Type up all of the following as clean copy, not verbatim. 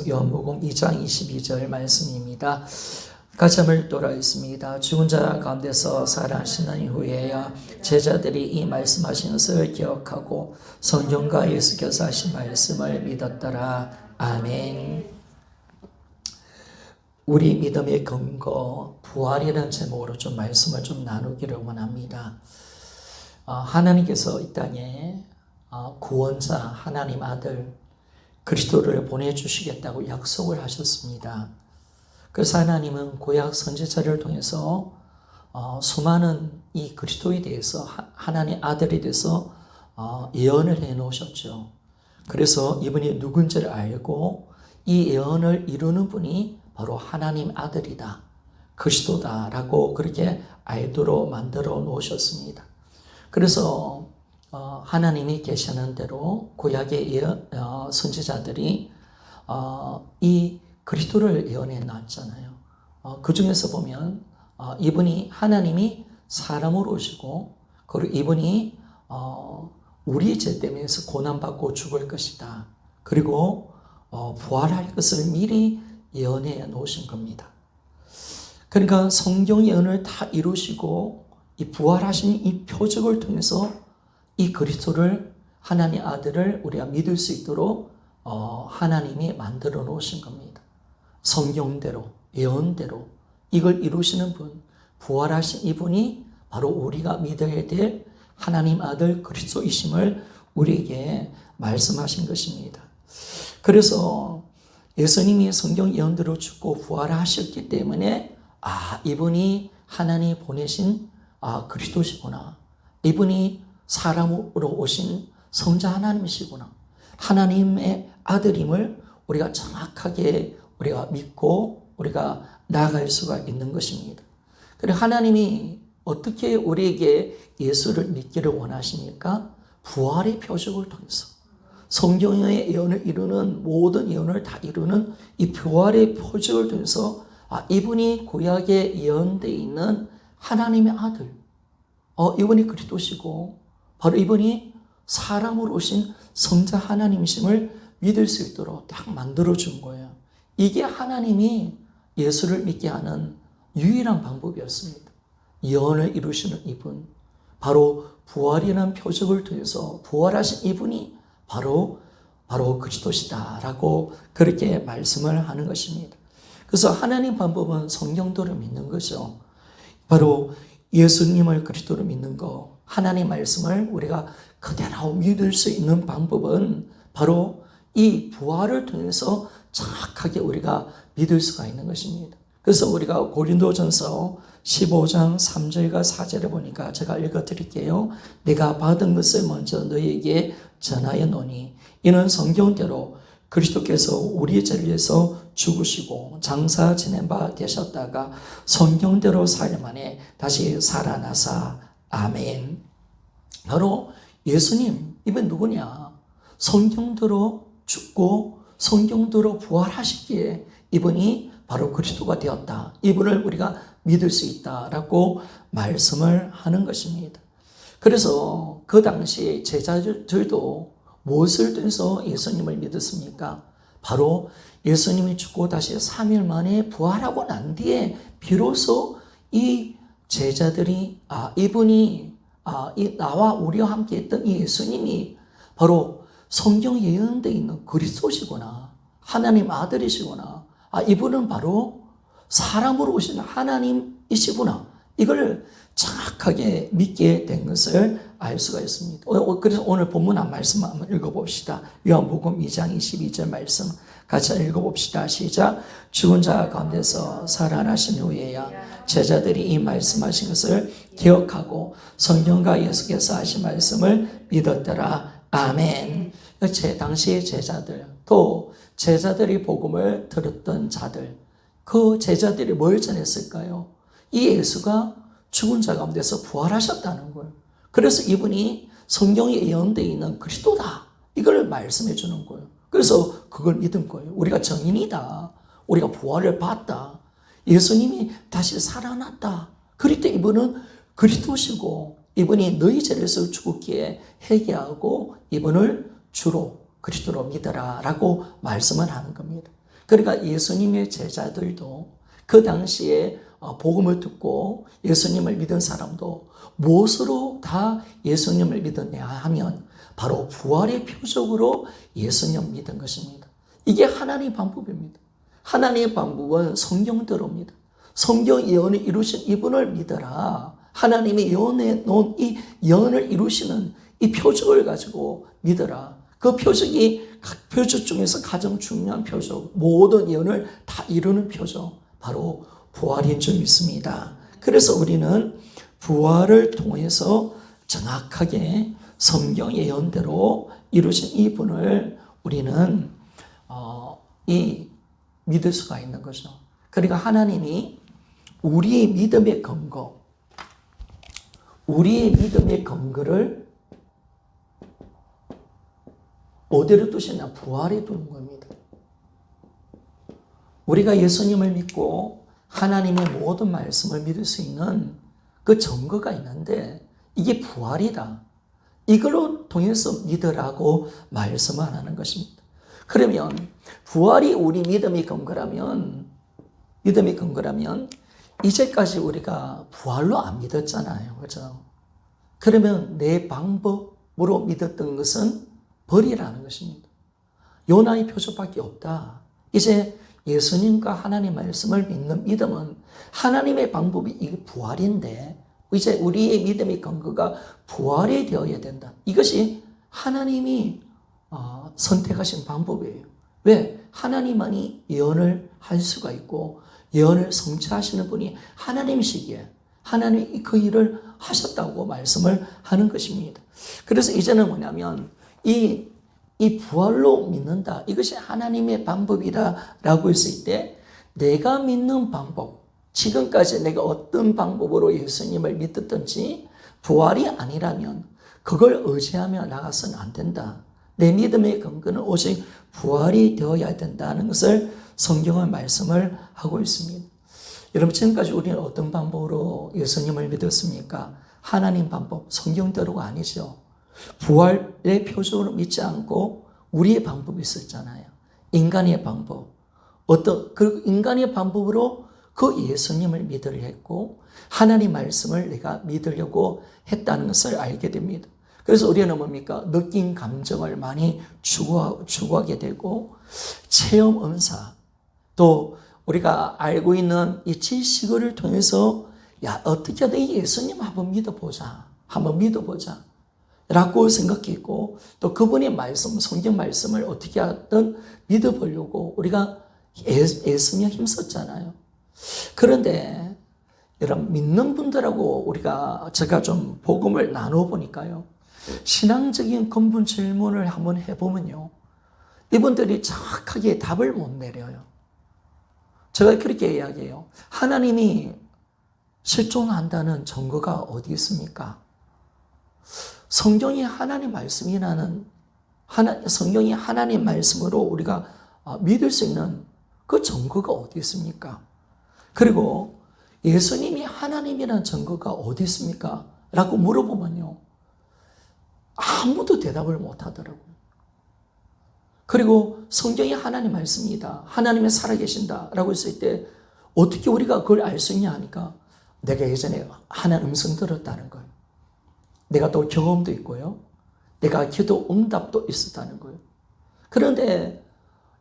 요한복음 2장 22절 말씀입니다. 같이 한번 읽도록 하겠습니다. 죽은 자 가운데서 살아나신 후에야 제자들이 이 말씀하신 것을 기억하고 성경과 예수께서 하신 말씀을 믿었더라. 아멘. 우리 믿음의 근거, 부활이라는 제목으로 좀 말씀을 좀 나누기를 원합니다. 하나님께서 이 땅에 구원자 하나님 아들 그리스도를 보내주시겠다고 약속을 하셨습니다. 그래서 하나님은 구약 선지자를 통해서 수많은 이 그리스도에 대해서 하나님 아들에 대해서 예언을 해 놓으셨죠. 그래서 이분이 누군지를 알고 이 예언을 이루는 분이 바로 하나님 아들이다, 그리스도다라고 그렇게 알도록 만들어 놓으셨습니다. 그래서 하나님이 계시는 대로 구약의 선지자들이 이 그리스도를 예언해 놨잖아요. 그 중에서 보면 이분이 하나님이 사람으로 오시고 그리고 이분이 우리 죄 때문에 고난받고 죽을 것이다. 그리고 부활할 것을 미리 예언해 놓으신 겁니다. 그러니까 성경 예언을 다 이루시고 이 부활하신 이 표적을 통해서 이 그리스도를 하나님 아들을 우리가 믿을 수 있도록 하나님이 만들어 놓으신 겁니다. 성경대로 예언대로 이걸 이루시는 분, 부활하신 이분이 바로 우리가 믿어야 될 하나님 아들 그리스도이심을 우리에게 말씀하신 것입니다. 그래서 예수님이 성경 예언대로 죽고 부활하셨기 때문에 이분이 하나님 보내신 그리스도시구나. 이분이 사람으로 오신 성자 하나님이시구나. 하나님의 아들임을 우리가 정확하게 우리가 믿고 우리가 나아갈 수가 있는 것입니다. 그리고 하나님이 어떻게 우리에게 예수를 믿기를 원하십니까? 부활의 표적을 통해서 성경의 예언을 이루는 모든 예언을 다 이루는 이 부활의 표적을 통해서 이분이 구약에 예언되어 있는 하나님의 아들, 이분이 그리스도시고 바로 이분이 사람으로 오신 성자 하나님이심을 믿을 수 있도록 딱 만들어준 거예요. 이게 하나님이 예수를 믿게 하는 유일한 방법이었습니다. 예언을 이루시는 이분, 바로 부활이라는 표적을 통해서 부활하신 이분이 바로 그리스도시다라고 그렇게 말씀을 하는 것입니다. 그래서 하나님 방법은 성경도를 믿는 거죠. 바로 예수님을 그리스도로 믿는 거, 하나님 말씀을 우리가 그대로 믿을 수 있는 방법은 바로 이 부활을 통해서 정확하게 우리가 믿을 수가 있는 것입니다. 그래서 우리가 고린도전서 15장 3절과 4절에 보니까 제가 읽어드릴게요. 내가 받은 것을 먼저 너희에게 전하여 노니 이는 성경대로 그리스도께서 우리의 죄를 위해서 죽으시고 장사 지낸 바 되셨다가 성경대로 4일 만에 다시 살아나사. 아멘. 바로 예수님, 이분 누구냐? 성경대로 죽고 성경대로 부활하시기에 이분이 바로 그리스도가 되었다. 이분을 우리가 믿을 수 있다라고 말씀을 하는 것입니다. 그래서 그 당시 제자들도 무엇을 통해서 예수님을 믿었습니까? 바로 예수님이 죽고 다시 3일 만에 부활하고 난 뒤에 비로소 이 제자들이 이분이 나와 우리와 함께 했던 이 예수님이 바로 성경 예언되어 있는 그리스도시구나, 하나님 아들이시구나, 이분은 바로 사람으로 오신 하나님이시구나, 이걸 정확하게 믿게 된 것을 알 수가 있습니다. 그래서 오늘 본문 한 말씀 한번 읽어봅시다. 요한복음 2장 22절 말씀 같이 읽어봅시다. 시작. 죽은 자 가운데서 살아나신 후에야 제자들이 이 말씀하신 것을 기억하고 성경과 예수께서 하신 말씀을 믿었더라. 아멘. 당시의 제자들, 또 제자들이 복음을 들었던 자들, 그 제자들이 뭘 전했을까요? 이 예수가 죽은 자 가운데서 부활하셨다는 거예요. 그래서 이분이 성경에 예언되어 있는 그리스도다, 이걸 말씀해 주는 거예요. 그래서 그걸 믿은 거예요. 우리가 정인이다, 우리가 부활을 봤다, 예수님이 다시 살아났다, 그럴 때 이분은 그리스도시고 이분이 너희 죄에서 죽었기에 회개하고 이분을 주로 그리스도로 믿어라 라고 말씀을 하는 겁니다. 그러니까 예수님의 제자들도 그 당시에 복음을 듣고 예수님을 믿은 사람도 무엇으로 다 예수님을 믿었냐 하면 바로 부활의 표적으로 예수님 믿은 것입니다. 이게 하나님의 방법입니다. 하나님의 방법은 성경대로입니다. 성경 예언을 이루신 이분을 믿어라. 하나님이 예언해 놓은 이 예언을 이루시는 이 표적을 가지고 믿어라. 그 표적이 각 표적 중에서 가장 중요한 표적, 모든 예언을 다 이루는 표적, 바로 부활인 줄 믿습니다. 그래서 우리는 부활을 통해서 정확하게 성경 예언대로 이루신 이분을 우리는 믿을 수가 있는 거죠. 그러니까 하나님이 우리의 믿음의 근거를 어디로 두시냐? 부활에 두는 겁니다. 우리가 예수님을 믿고 하나님의 모든 말씀을 믿을 수 있는 그 증거가 있는데 이게 부활이다. 이걸로 통해서 믿으라고 말씀을 하는 것입니다. 그러면 부활이 우리 믿음의 근거라면 이제까지 우리가 부활로 안 믿었잖아요. 그렇죠? 그러면 내 방법으로 믿었던 것은 버리라는 것입니다. 요나의 표적밖에 없다. 이제 예수님과 하나님 말씀을 믿는 믿음은 하나님의 방법이 이게 부활인데 이제 우리의 믿음의 근거가 부활이 되어야 된다. 이것이 하나님이 선택하신 방법이에요. 왜? 하나님만이 예언을 할 수가 있고 예언을 성취하시는 분이 하나님이시기에 하나님이 그 일을 하셨다고 말씀을 하는 것입니다. 그래서 이제는 뭐냐면 이 부활로 믿는다. 이것이 하나님의 방법이다라고 했을 때 내가 믿는 방법, 지금까지 내가 어떤 방법으로 예수님을 믿었든지 부활이 아니라면 그걸 의지하며 나가서는 안 된다. 내 믿음의 근거는 오직 부활이 되어야 된다는 것을 성경은 말씀을 하고 있습니다. 여러분 지금까지 우리는 어떤 방법으로 예수님을 믿었습니까? 하나님 방법, 성경대로가 아니죠. 부활의 표적으로 믿지 않고 우리의 방법이 있었잖아요. 인간의 방법. 그 인간의 방법으로 그 예수님을 믿으려 했고 하나님 말씀을 내가 믿으려고 했다는 것을 알게 됩니다. 그래서 우리는 뭡니까? 느낀 감정을 많이 추구하게 되고 체험 은사 또 우리가 알고 있는 이 지식을 통해서 어떻게든 예수님 한번 믿어보자 라고 생각했고 또 그분의 말씀, 성경 말씀을 어떻게 하든 믿어보려고 우리가 애쓰며 힘썼잖아요. 그런데 여러분 믿는 분들하고 제가 좀 복음을 나눠보니까요. 신앙적인 근본 질문을 한번 해보면요. 이분들이 정확하게 답을 못 내려요. 제가 그렇게 이야기해요. 하나님이 실존한다는 증거가 어디 있습니까? 성경이 하나님 말씀이라는 성경이 하나님 말씀으로 우리가 믿을 수 있는 그 증거가 어디 있습니까? 그리고 예수님이 하나님이라는 증거가 어디 있습니까? 라고 물어보면요. 아무도 대답을 못 하더라고요. 그리고 성경이 하나님 말씀이다. 하나님이 살아계신다. 라고 했을 때 어떻게 우리가 그걸 알 수 있냐 하니까 내가 예전에 하나님 음성 들었다는 거예요. 내가 또 경험도 있고요. 내가 기도 응답도 있었다는 거예요. 그런데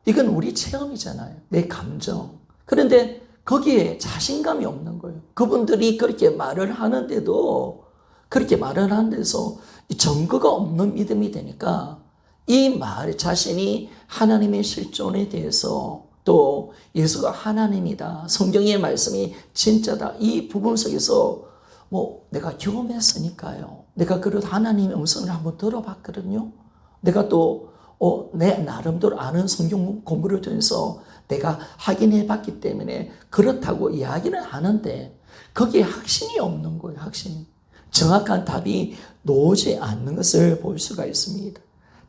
이건 우리 체험이잖아요. 내 감정. 그런데 거기에 자신감이 없는 거예요. 그분들이 그렇게 말을 하는데도 그렇게 말을 하는 데서 증거가 없는 믿음이 되니까 이 말 자신이 하나님의 실존에 대해서 또 예수가 하나님이다. 성경의 말씀이 진짜다. 이 부분 속에서 내가 경험했으니까요. 내가 그래도 하나님의 음성을 한번 들어봤거든요. 내가 또 내 나름대로 아는 성경 공부를 통해서 내가 확인해 봤기 때문에 그렇다고 이야기는 하는데 거기에 확신이 없는 거예요. 확신이. 정확한 답이 나오지 않는 것을 볼 수가 있습니다.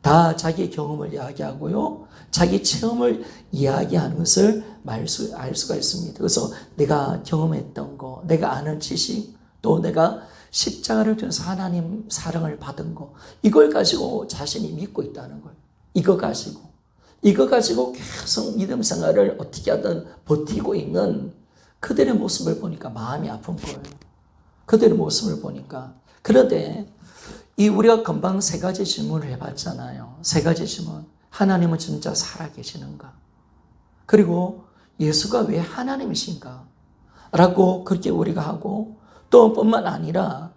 다 자기 경험을 이야기하고요. 자기 체험을 이야기하는 것을 알 수가 있습니다. 그래서 내가 경험했던 거, 내가 아는 지식, 또 내가 십자가를 통해서 하나님 사랑을 받은 거, 이걸 가지고 자신이 믿고 있다는 거예요. 이거 가지고. 이거 가지고 계속 믿음 생활을 어떻게 하든 버티고 있는 그들의 모습을 보니까 마음이 아픈 거예요. 그들의 모습을 보니까. 그런데 우리가 금방 세 가지 질문을 해봤잖아요. 세 가지 질문. 하나님은 진짜 살아계시는가? 그리고 예수가 왜 하나님이신가? 라고 그렇게 우리가 하고, 또 뿐만 아니라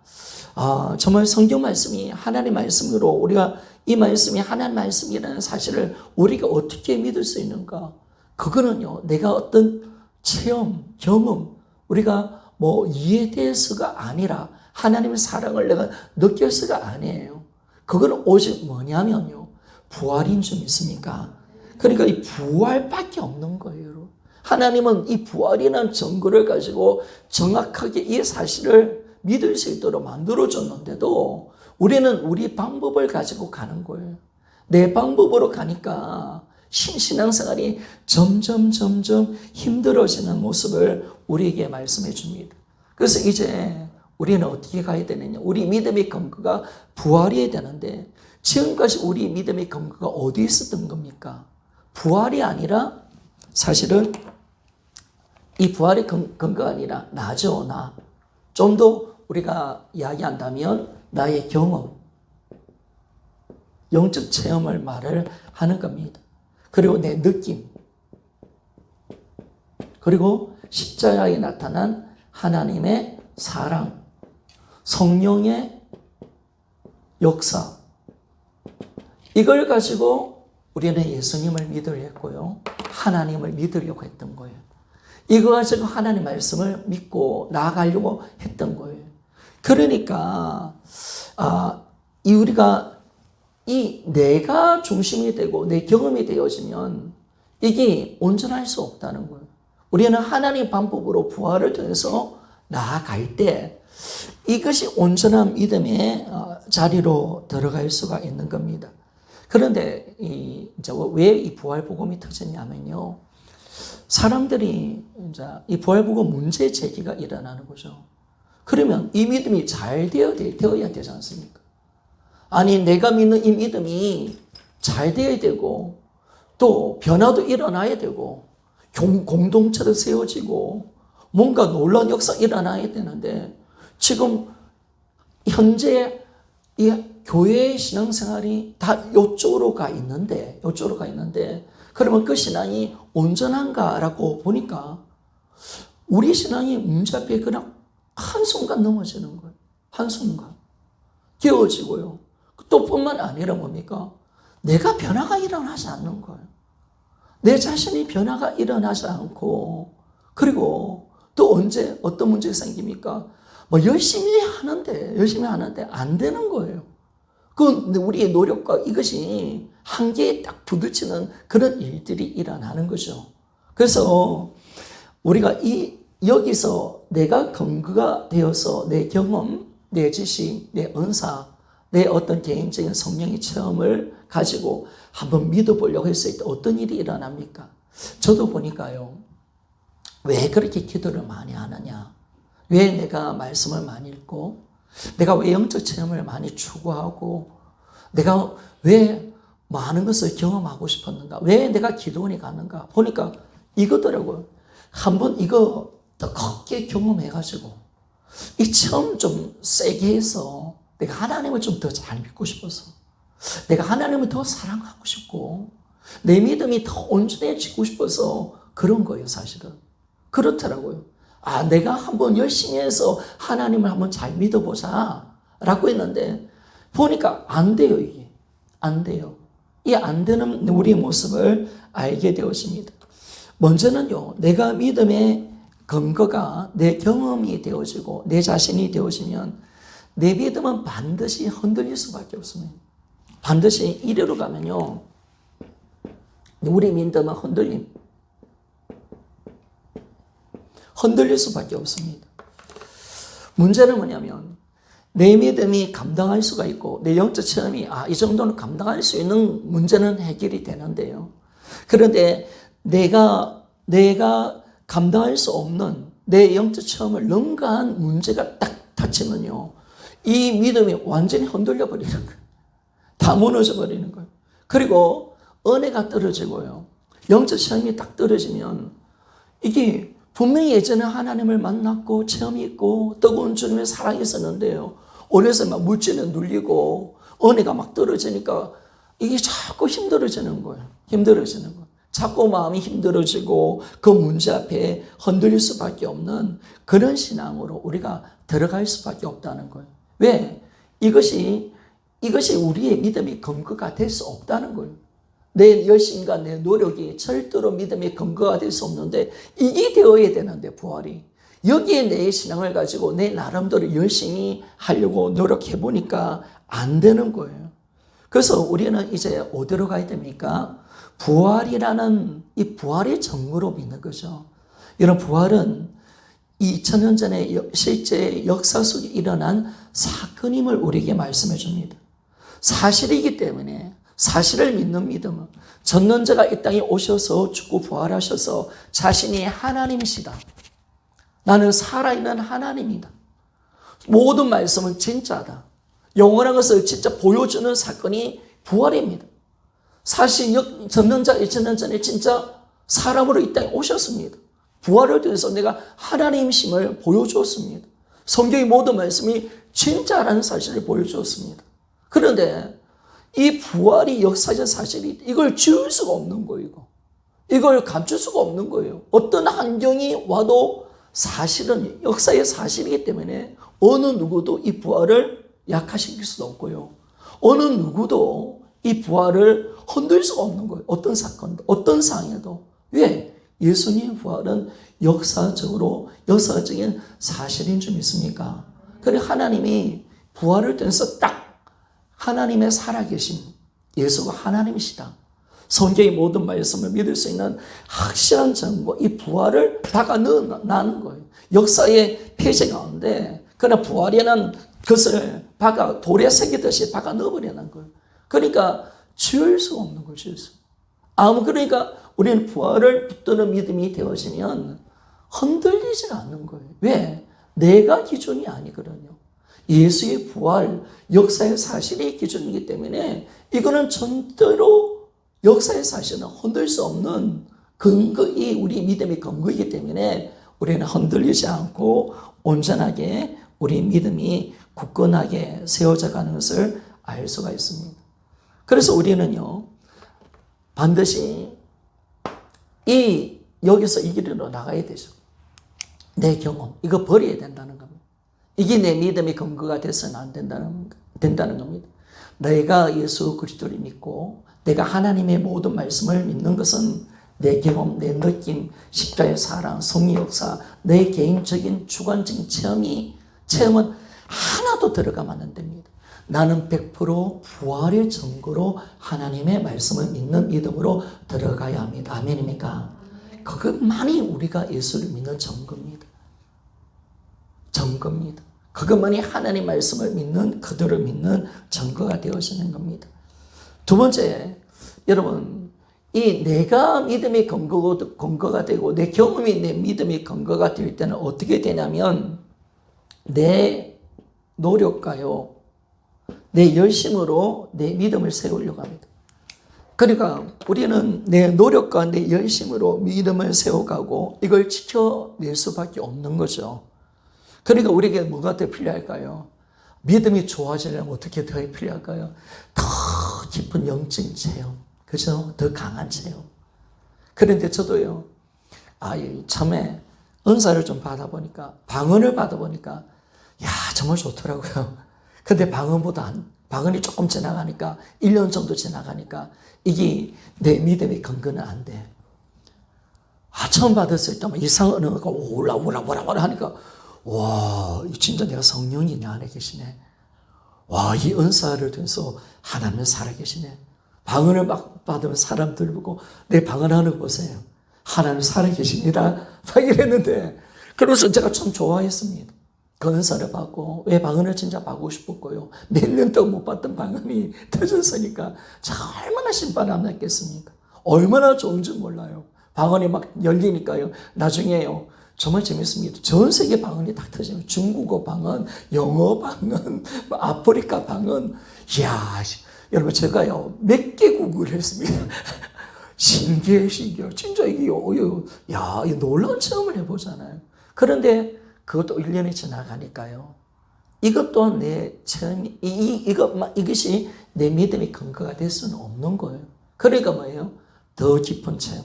정말 성경 말씀이 하나님 말씀으로 우리가 이 말씀이 하나님 말씀이라는 사실을 우리가 어떻게 믿을 수 있는가? 그거는요, 내가 어떤 체험, 경험, 우리가 이해돼서가 아니라 하나님의 사랑을 내가 느껴서가 아니에요. 그거는 오직 뭐냐면요, 부활인 줄 믿습니까? 그러니까 이 부활밖에 없는 거예요. 하나님은 이 부활이라는 증거를 가지고 정확하게 이 사실을 믿을 수 있도록 만들어줬는데도 우리는 우리 방법을 가지고 가는 거예요. 내 방법으로 가니까 신앙생활이 점점 힘들어지는 모습을 우리에게 말씀해 줍니다. 그래서 이제 우리는 어떻게 가야 되느냐? 우리 믿음의 근거가 부활이어야 되는데 지금까지 우리 믿음의 근거가 어디에 있었던 겁니까? 부활이 아니라 사실은 이 부활의 근거가 아니라 나죠, 나. 좀 더 우리가 이야기한다면 나의 경험, 영적 체험을 말을 하는 겁니다. 그리고 내 느낌, 그리고 십자가에 나타난 하나님의 사랑, 성령의 역사, 이걸 가지고 우리는 예수님을 믿으려 했고요. 하나님을 믿으려고 했던 거예요. 이거 가지고 하나님 말씀을 믿고 나아가려고 했던 거예요. 그러니까 우리가 내가 중심이 되고 내 경험이 되어지면 이게 온전할 수 없다는 거예요. 우리는 하나님의 방법으로 부활을 통해서 나아갈 때 이것이 온전한 믿음의 자리로 들어갈 수가 있는 겁니다. 그런데 왜 이 부활 복음이 터졌냐면요, 사람들이 이제 이 부활 복음 문제 제기가 일어나는 거죠. 그러면 이 믿음이 잘 되어야 되지 않습니까? 아니, 내가 믿는 이 믿음이 잘 되어야 되고 또 변화도 일어나야 되고 공동체도 세워지고 뭔가 놀라운 역사 일어나야 되는데 지금 현재 이 교회의 신앙생활이 다 이쪽으로 가 있는데 그러면 그 신앙이 온전한가라고 보니까 우리 신앙이 문제 앞에 그냥 한순간 넘어지는 거예요. 한순간 깨어지고요. 또 뿐만 아니라 뭡니까? 내가 변화가 일어나지 않는 거예요. 내 자신이 변화가 일어나지 않고, 그리고 또 언제 어떤 문제가 생깁니까? 열심히 하는데 안 되는 거예요. 우리의 노력과 이것이 한계에 딱 부딪히는 그런 일들이 일어나는 거죠. 그래서 우리가 여기서 내가 근거가 되어서 내 경험, 내 지식, 내 은사, 내 어떤 개인적인 성령의 체험을 가지고 한번 믿어보려고 했을 때 어떤 일이 일어납니까? 저도 보니까요, 왜 그렇게 기도를 많이 하느냐? 왜 내가 말씀을 많이 읽고, 내가 왜 영적 체험을 많이 추구하고, 내가 왜 많은 것을 경험하고 싶었는가? 왜 내가 기도원에 갔는가? 보니까 이거더라고요. 한번 이거 더 컸게 경험해가지고 이 체험 좀 세게 해서 내가 하나님을 좀 더 잘 믿고 싶어서, 내가 하나님을 더 사랑하고 싶고, 내 믿음이 더 온전해지고 싶어서 그런 거예요, 사실은. 그렇더라고요. 내가 한번 열심히 해서 하나님을 한번 잘 믿어보자 라고 했는데 보니까 안 돼요, 이게. 안 돼요. 이 안 되는 우리의 모습을 알게 되었습니다. 먼저는요, 내가 믿음의 근거가 내 경험이 되어지고 내 자신이 되어지면 내 믿음은 반드시 흔들릴 수밖에 없습니다. 반드시 이리로 가면요, 우리 믿음은 흔들릴 수밖에 없습니다. 문제는 뭐냐면 내 믿음이 감당할 수가 있고 내 영적 체험이 이 정도는 감당할 수 있는 문제는 해결이 되는데요. 그런데 내가 감당할 수 없는 내 영적 체험을 능가한 문제가 딱 닥치면요, 이 믿음이 완전히 흔들려 버리는 거예요. 다 무너져 버리는 거예요. 그리고 은혜가 떨어지고요. 영적 체험이 딱 떨어지면 이게 분명히 예전에 하나님을 만났고 체험이 있고 뜨거운 주님의 사랑이 있었는데요. 어려서 막 물질에 눌리고 은혜가 막 떨어지니까 이게 자꾸 힘들어지는 거예요. 힘들어지는 거예요. 자꾸 마음이 힘들어지고 그 문제 앞에 흔들릴 수밖에 없는 그런 신앙으로 우리가 들어갈 수밖에 없다는 거예요. 왜? 이것이 우리의 믿음의 근거가 될 수 없다는 거예요. 내 열심과 내 노력이 절대로 믿음의 근거가 될 수 없는데 이게 되어야 되는데 부활이. 여기에 내 신앙을 가지고 내 나름대로 열심히 하려고 노력해 보니까 안 되는 거예요. 그래서 우리는 이제 어디로 가야 됩니까? 부활이라는 이 부활의 정보로 믿는 거죠. 이런 부활은 2000년 전에 실제 역사 속에 일어난 사건임을 우리에게 말씀해 줍니다. 사실이기 때문에 사실을 믿는 믿음은 전능자가 이 땅에 오셔서 죽고 부활하셔서 자신이 하나님이시다. 나는 살아있는 하나님이다. 모든 말씀은 진짜다. 영원한 것을 진짜 보여주는 사건이 부활입니다. 사실 전능자 2000년 전에 진짜 사람으로 이 땅에 오셨습니다. 부활을 통해서 내가 하나님이심을 보여주었습니다. 성경의 모든 말씀이 진짜라는 사실을 보여주었습니다. 그런데 이 부활이 역사적 사실이 이걸 지울 수가 없는 거예요. 이걸 감출 수가 없는 거예요. 어떤 환경이 와도 사실은 역사의 사실이기 때문에 어느 누구도 이 부활을 약화시킬 수도 없고요. 어느 누구도 이 부활을 흔들 수가 없는 거예요. 어떤 사건도, 어떤 상황에도. 왜? 예수님의 부활은 역사적인 사실인 줄 믿습니까? 그래 하나님이 부활을 통해서 딱 하나님의 살아계심, 예수가 하나님이시다. 성경의 모든 말씀을 믿을 수 있는 확실한 정보, 이 부활을 박아 넣는 거예요. 역사의 폐쇄 가운데 그러나 부활이라는 것을 돌에 새기듯이 박아 넣어버리는 거예요. 그러니까 지울 수가 없는 거예요. 지울 수. 그러니까 우리는 부활을 붙드는 믿음이 되어지면 흔들리지 않는 거예요. 왜? 내가 기준이 아니거든요. 예수의 부활, 역사의 사실이 기준이기 때문에 이거는 전대로 역사의 사실은 흔들 수 없는 근거이 우리 믿음의 근거이기 때문에 우리는 흔들리지 않고 온전하게 우리 믿음이 굳건하게 세워져 가는 것을 알 수가 있습니다. 그래서 우리는요, 반드시 여기서 이 길로 나가야 되죠. 내 경험, 이거 버려야 된다는 겁니다. 이게 내 믿음의 근거가 돼서는 안 된다는 겁니다. 내가 예수 그리스도를 믿고 내가 하나님의 모든 말씀을 믿는 것은 내 경험, 내 느낌, 십자가의 사랑, 성의 역사, 내 개인적인 주관적인 체험은 하나도 들어가면 안 됩니다. 나는 100% 부활의 증거로 하나님의 말씀을 믿는 믿음으로 들어가야 합니다. 아멘입니까? 그것만이 우리가 예수를 믿는 증거입니다. 증거입니다. 그것만이 하나님 말씀을 믿는 그들을 믿는 증거가 되어지는 겁니다. 두 번째, 여러분, 이 내가 믿음의 근거가 되고 내 경험이 내 믿음의 근거가 될 때는 어떻게 되냐면 내 노력과요, 내 열심으로 내 믿음을 세우려고 합니다. 그러니까 우리는 내 노력과 내 열심으로 믿음을 세워가고 이걸 지켜낼 수밖에 없는 거죠. 그러니까 우리에게 뭐가 더 필요할까요? 믿음이 좋아지려면 어떻게 더 필요할까요? 더 깊은 영적인 체험, 그죠? 더 강한 체험. 그런데 저도요, 참에 은사를 좀 받아보니까, 방언을 받아보니까, 정말 좋더라고요. 근데 방언이 조금 지나가니까, 1년 정도 지나가니까, 이게 내 믿음의 근거는 안 돼. 처음 받았을 때 이상한 언어가 올라 하니까, 와, 진짜 내가 성령이 내 안에 계시네. 와, 이 은사를 통해서 하나님은 살아계시네. 방언을 막 받으면 사람들 보고 내 방언하는 거 보세요. 하나님 살아계십니다. 막 이랬는데, 그래서 제가 참 좋아했습니다. 그 은사를 받고, 왜 방언을 진짜 받고 싶었고요. 몇 년 동안 못 받던 방언이 터졌으니까 얼마나 신바람 안 났겠습니까? 얼마나 좋은지 몰라요. 방언이 막 열리니까요. 나중에요. 정말 재밌습니다. 전 세계 방언이 다 터지면 중국어 방언, 영어 방언, 아프리카 방언. 이야, 여러분, 제가요, 몇 개국을 했습니다. 신기해. 진짜 이게, 야, 이 놀라운 체험을 해보잖아요. 그런데 그것도 1년이 지나가니까요. 이것도 내 체험이, 이것이 내 믿음의 근거가 될 수는 없는 거예요. 그러니까 뭐예요? 더 깊은 체험,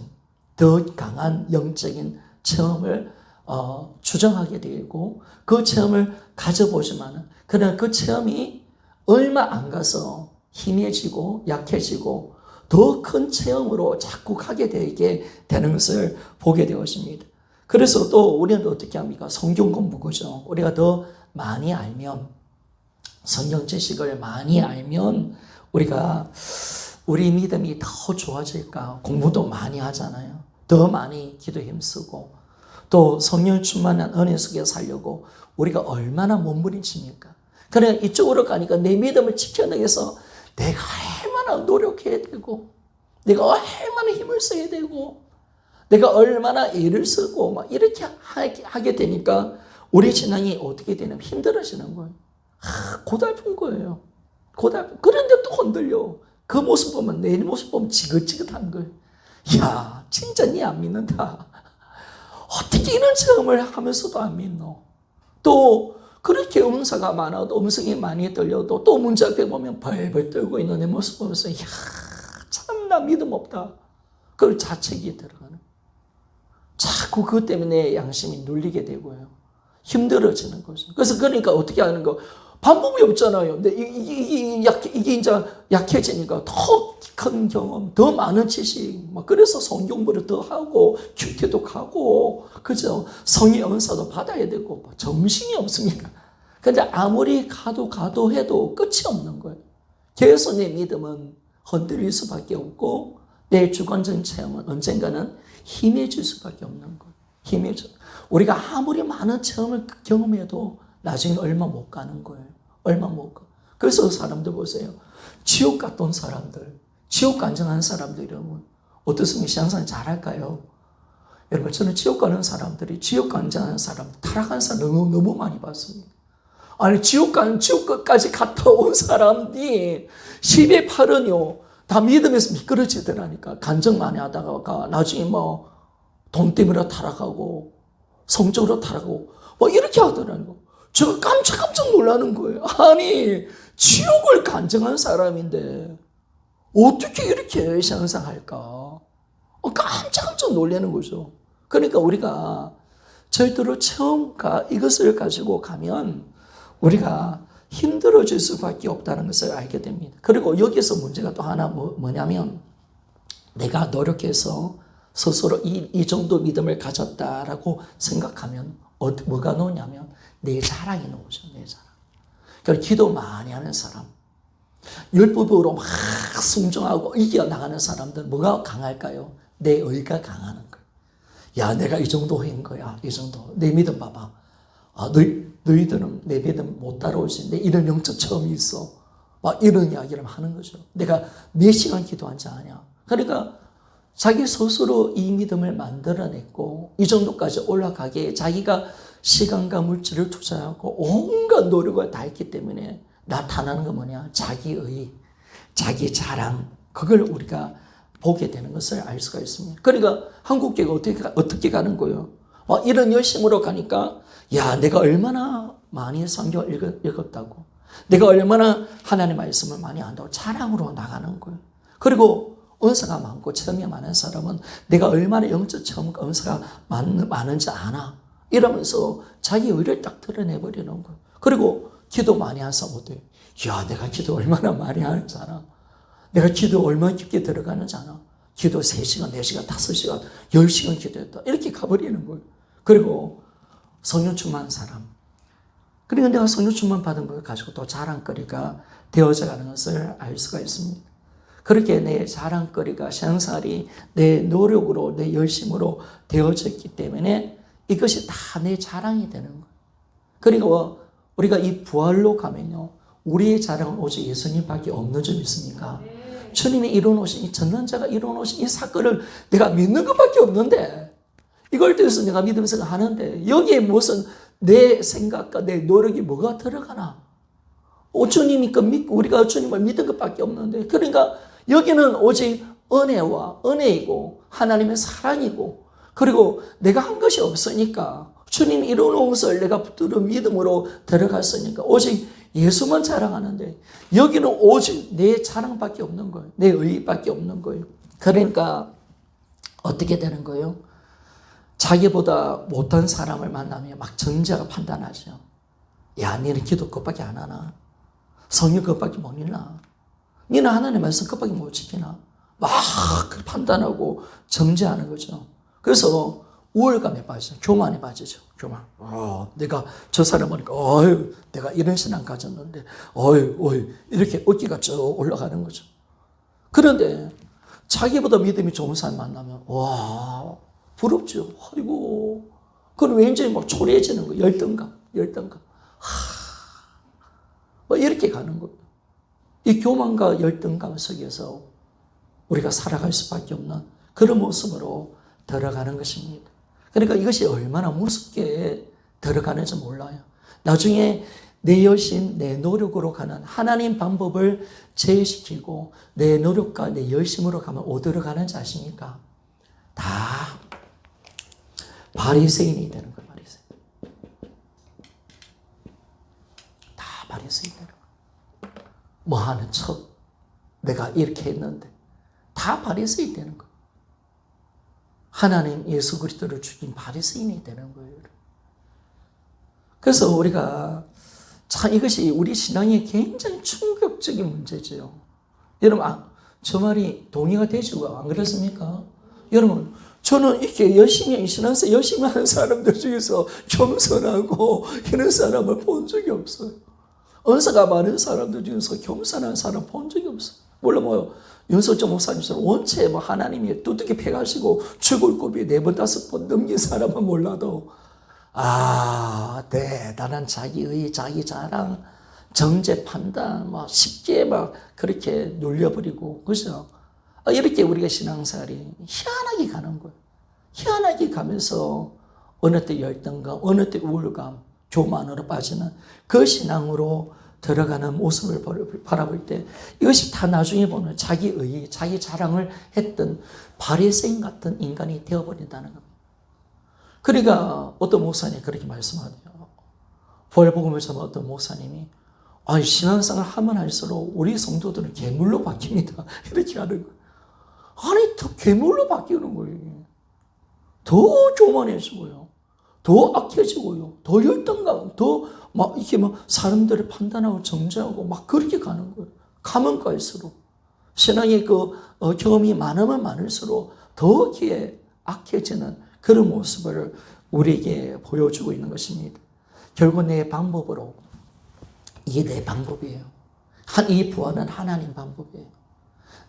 더 강한 영적인 체험을 추정하게 되고, 그 체험을 가져보지만은, 그러나 그 체험이 얼마 안 가서 희미해지고 약해지고 더 큰 체험으로 자꾸 가게 되게 되는 것을 보게 되었습니다. 그래서 또 우리는 어떻게 합니까? 성경 공부, 그죠? 우리가 더 많이 알면, 성경 지식을 많이 알면 우리가 우리 믿음이 더 좋아질까? 공부도 많이 하잖아요. 더 많이 기도 힘쓰고 또 성령 충만한 은혜 속에 살려고 우리가 얼마나 몸부림칩니까? 그래 이쪽으로 가니까 내 믿음을 지켜내기 위해서 내가 얼마나 노력해야 되고, 내가 얼마나 힘을 써야 되고, 내가 얼마나 애를 쓰고 막 이렇게 하게 되니까 우리 신앙이 어떻게 되냐면 힘들어지는 거예요. 고달픈 거예요. 그런데 또 흔들려. 그 모습 보면, 내 모습 보면 지긋지긋한 거예요. 야, 진짜 니 안 믿는다. 어떻게 이런 체험을 하면서도 안 믿노? 또 그렇게 음사가 많아도, 음성이 많이 들려도 또 문제 앞에 보면 벌벌 떨고 있는 내 모습 보면서, 야, 참 나 믿음 없다. 그걸 자책이 들어가는. 자꾸 그것 때문에 양심이 눌리게 되고요. 힘들어지는 거죠. 그래서 그러니까 어떻게 하는 거? 방법이 없잖아요. 근데 이게 이제 약해지니까 더 큰 경험, 더 많은 지식, 그래서 성경부를 더 하고, 큐티도 가고, 그죠? 성의 은사도 받아야 되고, 정신이 없습니다. 근데 아무리 가도 해도 끝이 없는 거예요. 계속 내 믿음은 흔들릴 수밖에 없고, 내 주관적인 체험은 언젠가는 힘해질 수밖에 없는 거예요. 힘해져. 우리가 아무리 많은 체험을 경험해도 나중에 얼마 못 가는 거예요. 얼마 못 가. 그래서 사람들 보세요. 지옥 갔던 사람들, 지옥 간증한 사람들 이러면 어떻습니까? 신앙생활 잘할까요? 여러분, 저는 지옥 가는 사람들이, 지옥 간증하는 사람, 타락한 사람 너무 많이 봤습니다. 아니, 지옥까지 갔다 온 사람이 10의 8은요, 다 믿음에서 미끄러지더라니까. 간증 많이 하다가 나중에 돈 때문에 타락하고, 성적으로 타락하고, 이렇게 하더라고요. 제가 깜짝 놀라는 거예요. 아니, 지옥을 간증한 사람인데 어떻게 이렇게 상상할까? 깜짝 놀라는 거죠. 그러니까 우리가 절대로 체험과 이것을 가지고 가면 우리가 힘들어질 수밖에 없다는 것을 알게 됩니다. 그리고 여기서 문제가 또 하나 뭐냐면, 내가 노력해서 스스로 이 정도 믿음을 가졌다라고 생각하면 뭐가 나오냐면 내 자랑이 나오죠. 내 자랑. 그러니까 기도 많이 하는 사람, 율법으로 막 순종하고 이겨나가는 사람들 뭐가 강할까요? 내 의가 강하는 거예요. 야, 내가 이 정도 한 거야. 이 정도. 내 믿음 봐봐. 너희들은 내 믿음 못 따라오지. 내 이런 영적 체험이 있어. 막 이런 이야기를 하는 거죠. 내가 몇 시간 기도한지 아냐. 그러니까 자기 스스로 이 믿음을 만들어냈고, 이 정도까지 올라가게 자기가 시간과 물질을 투자하고 온갖 노력을 다했기 때문에 나타나는 건 뭐냐? 자기의, 자기 자랑. 그걸 우리가 보게 되는 것을 알 수가 있습니다. 그러니까 한국교회가 어떻게 가는 거예요? 이런 열심으로 가니까, 야, 내가 얼마나 많이 성경을 읽었다고, 내가 얼마나 하나님의 말씀을 많이 안다고 자랑으로 나가는 거예요. 그리고 은사가 많고 체험이 많은 사람은 내가 얼마나 영적 체험과 은사가 많은지 아나, 이러면서 자기 의를 딱 드러내버리는 거예요. 그리고 기도 많이 한 사람들, 야, 내가 기도 얼마나 많이 하는지 알아? 내가 기도 얼마나 깊게 들어가는지 알아? 기도 3시간, 4시간, 5시간, 10시간 기도했다. 이렇게 가버리는 거예요. 그리고 성령 충만한 사람. 그러니까 내가 성령 충만 받은 걸 가지고 또 자랑거리가 되어져 가는 것을 알 수가 있습니다. 그렇게 내 자랑거리가 신앙생활이 내 노력으로, 내 열심으로 되어졌기 때문에 이것이 다 내 자랑이 되는 거예요. 그리고 우리가 이 부활로 가면요, 우리의 자랑은 오직 예수님밖에 없는 점 있습니까? 주님이 이뤄놓으신, 이 전능자가 이뤄놓으신 이 사건을 내가 믿는 것밖에 없는데, 이걸 통해서 내가 믿으면서 하는데, 여기에 무슨 내 생각과 내 노력이 뭐가 들어가나? 주님이니까 믿고 우리가 주님을 믿은 것밖에 없는데, 그러니까 여기는 오직 은혜와 은혜이고 하나님의 사랑이고, 그리고 내가 한 것이 없으니까 주님이 이루어놓은 것을 내가 붙들어 믿음으로 들어갔으니까 오직 예수만 자랑하는데, 여기는 오직 내 자랑밖에 없는 거예요. 내 의의밖에 없는 거예요. 그러니까 어떻게 되는 거예요? 자기보다 못한 사람을 만나면 막 정죄가 판단하죠. 야, 너는 기도 그것밖에 안 하나? 성경 그것밖에 못 읽나? 너는 하나님의 말씀 그것밖에 못 지키나? 막 판단하고 정죄하는 거죠. 그래서 우월감에 빠지죠. 교만에 빠지죠. 교만. 내가 저 사람 보니까, 내가 이런 신앙 가졌는데, 이렇게 어깨가 쭉 올라가는 거죠. 그런데 자기보다 믿음이 좋은 사람 만나면, 부럽죠. 아이고. 그럼 왠지 막 초래해지는 거예요. 열등감. 이렇게 가는 거예요. 이 교만과 열등감 속에서 우리가 살아갈 수밖에 없는 그런 모습으로 들어가는 것입니다. 그러니까 이것이 얼마나 무섭게 들어가는지 몰라요. 나중에 내 열심, 내 노력으로 가는 하나님 방법을 제시키고 내 노력과 내 열심으로 가면 어디로 가는지 아십니까? 다 바리새인이 되는 거예요. 다 바리새인이 되는 거예요. 뭐 하는 척, 내가 이렇게 했는데 다 바리새인이 되는 거예요. 하나님 예수 그리스도를 죽인 바리새인이 되는 거예요. 그래서 우리가 참 이것이 우리 신앙에 굉장히 충격적인 문제죠. 여러분, 저 말이 동의가 되시고 안 그렇습니까? 여러분, 저는 이렇게 열심히 신앙생활 열심히 하는 사람들 중에서 겸손하고 이런 사람을 본 적이 없어요. 은사가 많은 사람들 중에서 겸손한 사람 본 적이 없어요. 물론 윤석정 목사님처럼 원체 하나님이 두둑이 패가시고 죽을 고비에 4번, 5번 넘긴 사람은 몰라도, 대단한 자기의, 자기 자랑, 정죄 판단, 쉽게 그렇게 눌려버리고, 그죠? 이렇게 우리가 신앙생활이 희한하게 가는 거예요. 희한하게 가면서 어느 때 열등감, 어느 때 우울감, 교만으로 빠지는 그 신앙으로 들어가는 모습을 바라볼 때 이것이 다 나중에 보면 자기의, 자기 자랑을 했던 바리새인 같은 인간이 되어버린다는 겁니다. 그러니까 어떤 목사님이 그렇게 말씀하네요. 부활복음을 전한 어떤 목사님이 신앙생활 하면 할수록 우리 성도들은 괴물로 바뀝니다. 이렇게 하는 거예요. 아니, 더 괴물로 바뀌는 거예요. 더 교만해지고요. 더 악해지고요. 더 열등감, 더 이렇게 사람들을 판단하고 정죄하고 그렇게 가는 거예요. 가면 갈수록. 신앙의 경험이 많으면 많을수록 더 악해지는 그런 모습을 우리에게 보여주고 있는 것입니다. 결국 내 방법으로, 이게 내 방법이에요. 이 부활은 하나님 방법이에요.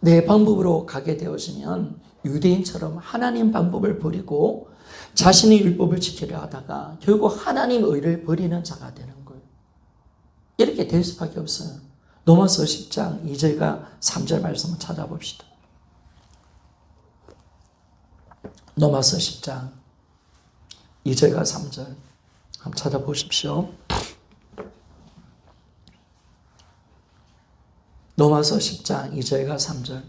내 방법으로 가게 되어지면 유대인처럼 하나님 방법을 버리고 자신의 율법을 지키려 하다가 결국 하나님 의를 버리는 자가 되는 거예요. 이렇게 될 수밖에 없어요. 로마서 10장 2절과 3절 말씀을 찾아봅시다. 로마서 10장 2절과 3절 한번 찾아보십시오. 로마서 10장 2절과 3절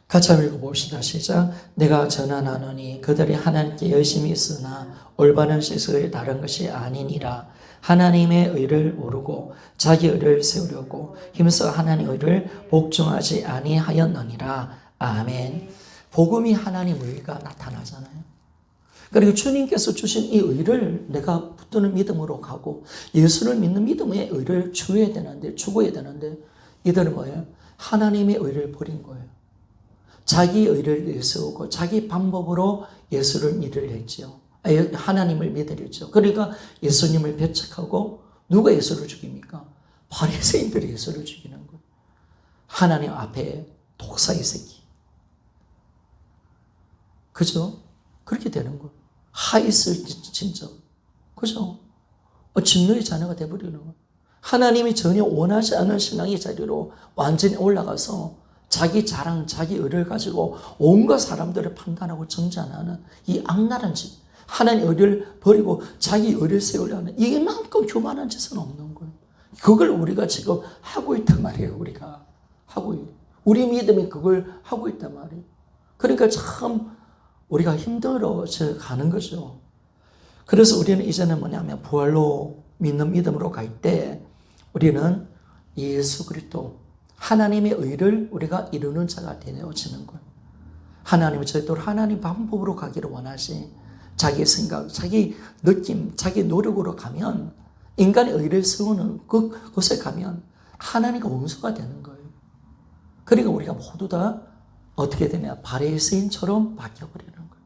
같이 한번 읽어봅시다. 시작. 내가 전하노니 그들이 하나님께 열심히 있으나 올바른 시스를 다른 것이 아니니라. 하나님의 의를 모르고 자기 의를 세우려고 힘써 하나님의 의를 복종하지 아니하였느니라. 아멘. 복음이 하나님의 의가 나타나잖아요. 그리고 주님께서 주신 이 의를 내가 붙드는 믿음으로 가고 예수를 믿는 믿음의 의를 주어야 되는데 이들은 뭐예요? 하나님의 의를 버린 거예요. 자기 의를 내세우고 자기 방법으로 예수를 믿으랬죠. 하나님을 믿으랬죠. 그러니까 예수님을 배척하고 누가 예수를 죽입니까? 바리새인들이 예수를 죽이는 거예요. 하나님 앞에 독사의 새끼. 그죠? 그렇게 되는 거예요. 하이슬 진짜. 그죠? 진노의 자녀가 되어버리는 거예요. 하나님이 전혀 원하지 않은 신앙의 자리로 완전히 올라가서 자기 자랑, 자기 의를 가지고 온갖 사람들을 판단하고 정죄하는 이 악랄한 짓. 하나님 의를 버리고 자기 의를 세우려는 이만큼 교만한 짓은 없는 거예요. 그걸 우리가 지금 하고 있단 말이에요. 우리가 하고 있는. 우리 믿음이 그걸 하고 있단 말이에요. 그러니까 참 우리가 힘들어져 가는 거죠. 그래서 우리는 이제는 뭐냐면 부활로 믿는 믿음으로 갈 때 우리는 예수 그리스도 하나님의 의를 우리가 이루는 자가 되어지는 거예요. 하나님은 절대로 하나님 방법으로 가기를 원하시. 자기 생각, 자기 느낌, 자기 노력으로 가면 인간의 의를 세우는 그곳에 가면 하나님과 원수가 되는 거예요. 그러니까 우리가 모두 다 어떻게 되냐? 바리새인처럼 바뀌어버리는 거예요.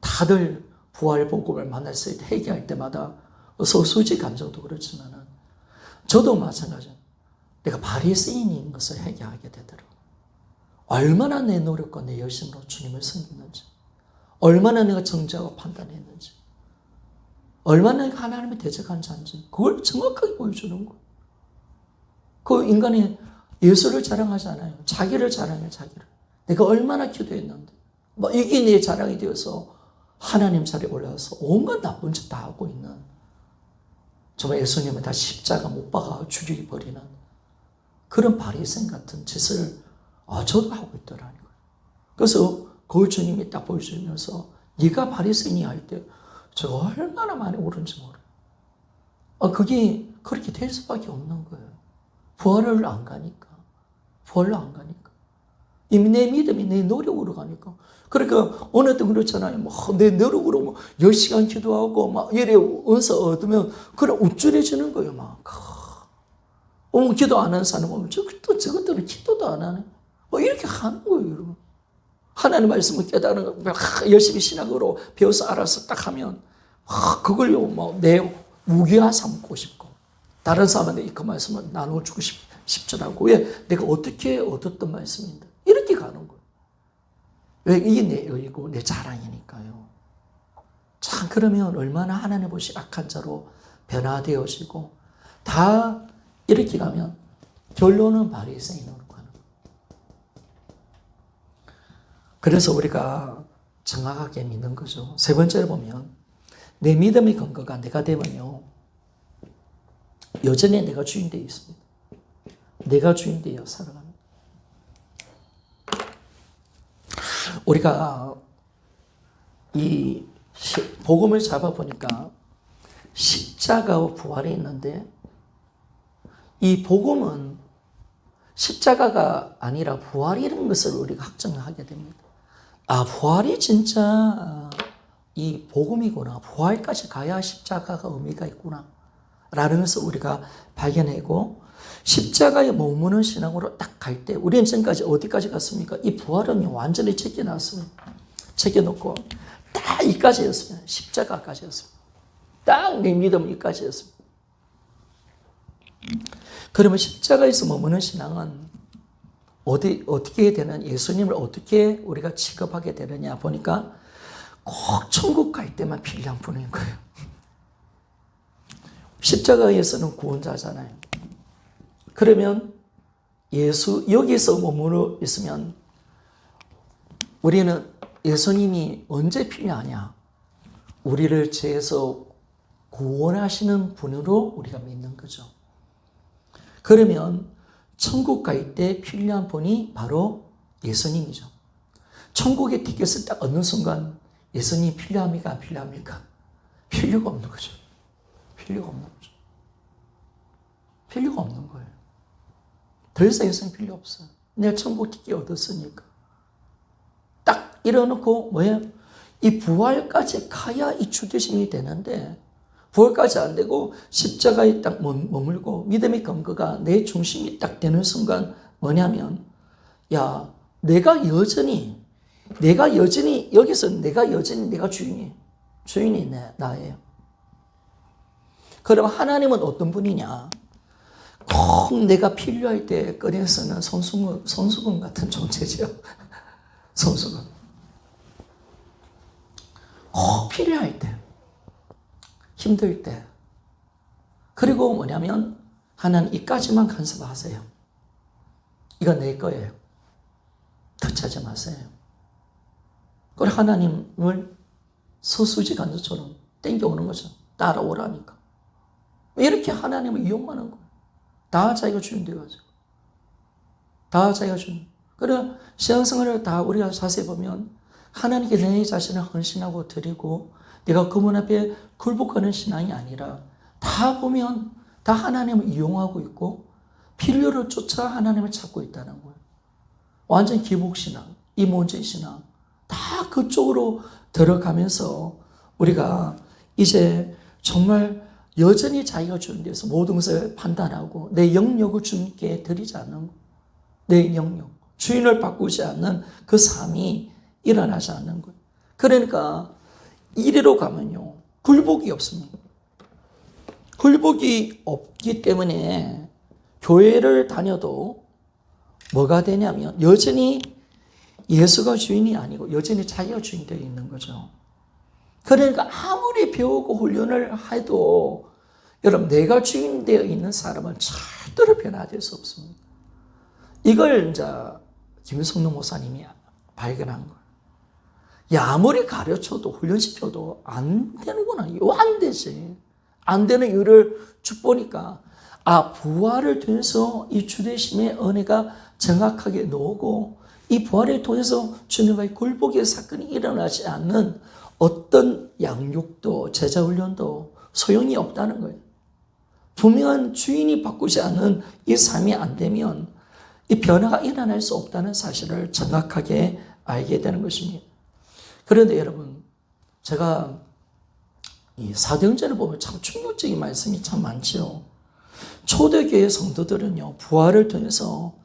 다들 부활 복음을 만났을 때 회개할 때마다 소수지 감정도 그렇지만은 저도 마찬가지예요. 내가 바리새인인 것을 회개하게 되더라고요. 얼마나 내 노력과 내 열심으로 주님을 섬기는지, 얼마나 내가 정죄하고 판단했는지, 얼마나 내가 하나님을 대적한 자인지 그걸 정확하게 보여주는 거예요. 그 인간이 예수를 자랑하잖아요. 자기를 자랑해, 자기를. 내가 얼마나 기도했는데 뭐 이게 내 자랑이 되어서 하나님 자리에 올라와서 온갖 나쁜 짓 다 하고 있는, 정말 예수님은 다 십자가 못 박아 죽여버리는 그런 바리새인 같은 짓을 저도 하고 있더라는 거예요. 그래서 그걸 주님이 딱 보여주면서 네가 바리새인이 할 때 제가 얼마나 많이 옳은지 몰라요. 그게 그렇게 될 수밖에 없는 거예요. 부활을 안 가니까. 부활로 안 가니까. 이미 내 믿음이 내 노력으로 가니까. 그러니까 어느 때 그렇잖아요. 내 노력으로 10시간 기도하고 막 이래 은사 얻으면 그래 우쭐해지는 거예요. 막. 기도 안 하는 사람 보면 저것들은 기도도 안 하네. 이렇게 하는 거예요, 여러분. 하나님 말씀을 깨달은 거 열심히 신학으로 배워서 알아서 딱 하면 그걸요 내 무기화 삼고 싶고 다른 사람한테 그 말씀을 나눠주고 싶더라고. 왜? 내가 어떻게 얻었던 말씀인데 이렇게 가는 거예요. 왜? 이게 내 의고 내 자랑이니까요. 참 그러면 얼마나 하나님 보시 악한 자로 변화되어지고 다 이렇게 가면 결론은 바리새인으로 가는 거예요. 그래서 우리가 정확하게 믿는 거죠. 세 번째로 보면 내 믿음의 근거가 내가 되면요 여전히 내가 주인 되어 있습니다. 내가 주인 되어 살아갑니다. 우리가 이 복음을 잡아보니까 십자가와 부활이 있는데 이 복음은 십자가가 아니라 부활이라는 것을 우리가 확정하게 됩니다. 부활이 진짜 이 복음이구나. 부활까지 가야 십자가가 의미가 있구나. 라는 것을 우리가 발견하고 십자가에 머무는 신앙으로 딱 갈 때 우리는 지금까지 어디까지 갔습니까? 이 부활은 완전히 제껴놨습니다. 제껴놓고 딱 이까지였습니다. 십자가까지였습니다. 딱 내 믿음 이까지였습니다. 그러면 십자가에서 머무는 신앙은 어떻게 되는, 예수님을 어떻게 우리가 취급하게 되느냐 보니까 꼭 천국 갈 때만 필요한 분인 거예요. 십자가에서는 구원자잖아요. 그러면 여기서 머무르 있으면 우리는 예수님이 언제 필요하냐? 우리를 죄에서 구원하시는 분으로 우리가 믿는 거죠. 그러면 천국 갈 때 필요한 분이 바로 예수님이죠. 천국의 티켓을 딱 얻는 순간 예수님이 필요합니까? 안 필요합니까? 필요가 없는 거죠. 필요가 없는 거죠. 필요가 없는 거예요. 더 이상 예수님 필요 없어요. 내가 천국 티켓 얻었으니까. 딱 일어놓고 이 부활까지 가야 이 주되심이 되는데 부활까지 안 되고 십자가에 딱 머물고 믿음의 근거가 내 중심이 딱 되는 순간 뭐냐면 내가 여전히 여기서 내가 여전히 내가 주인이 나예요. 그럼 하나님은 어떤 분이냐? 꼭 내가 필요할 때 꺼내서는 손수건 같은 존재죠. 손수건. 꼭 필요할 때, 힘들 때. 그리고 뭐냐면 하나님 이까지만 간섭하세요. 이거 내 거예요. 터치하지 마세요. 그리고 하나님을 서수지 간수처럼 땡겨오는 거죠. 따라오라니까. 이렇게 하나님을 이용하는 거예요. 다 자기가 주인 돼가지고. 다 자기가 주인. 그래, 신앙생활을 다 우리가 자세히 보면 하나님께 내 자신을 헌신하고 드리고 내가 그분 앞에 굴복하는 신앙이 아니라 다 보면 다 하나님을 이용하고 있고 필요를 쫓아 하나님을 찾고 있다는 거예요. 완전 기복신앙, 이모제신앙 다 그쪽으로 들어가면서 우리가 이제 정말 여전히 자기가 주는 데서 모든 것을 판단하고 내 영역을 주님께 드리지 않는 거. 내 영역, 주인을 바꾸지 않는 그 삶이 일어나지 않는 거예요. 그러니까 이리로 가면요, 굴복이 없습니다. 굴복이 없기 때문에 교회를 다녀도 뭐가 되냐면 여전히 예수가 주인이 아니고 여전히 자기가 주인이 되어 있는 거죠. 그러니까 아무리 배우고 훈련을 해도 여러분 내가 주인 되어 있는 사람은 절대로 변화될 수 없습니다. 이걸 이제 김성동 목사님이 발견한 거예요. 야, 아무리 가르쳐도 훈련시켜도 안 되는구나. 이거 안 되지. 안 되는 이유를 쭉 보니까 부활을 통해서 이 주되심의 은혜가 정확하게 나오고 이 부활을 통해서 주님과의 굴복의 사건이 일어나지 않는 어떤 양육도 제자훈련도 소용이 없다는 거예요. 분명한 주인이 바꾸지 않은 이 삶이 안 되면 이 변화가 일어날 수 없다는 사실을 정확하게 알게 되는 것입니다. 그런데 여러분, 제가 이 사도행전을 보면 참 충격적인 말씀이 참 많죠. 초대교회 성도들은요, 부활을 통해서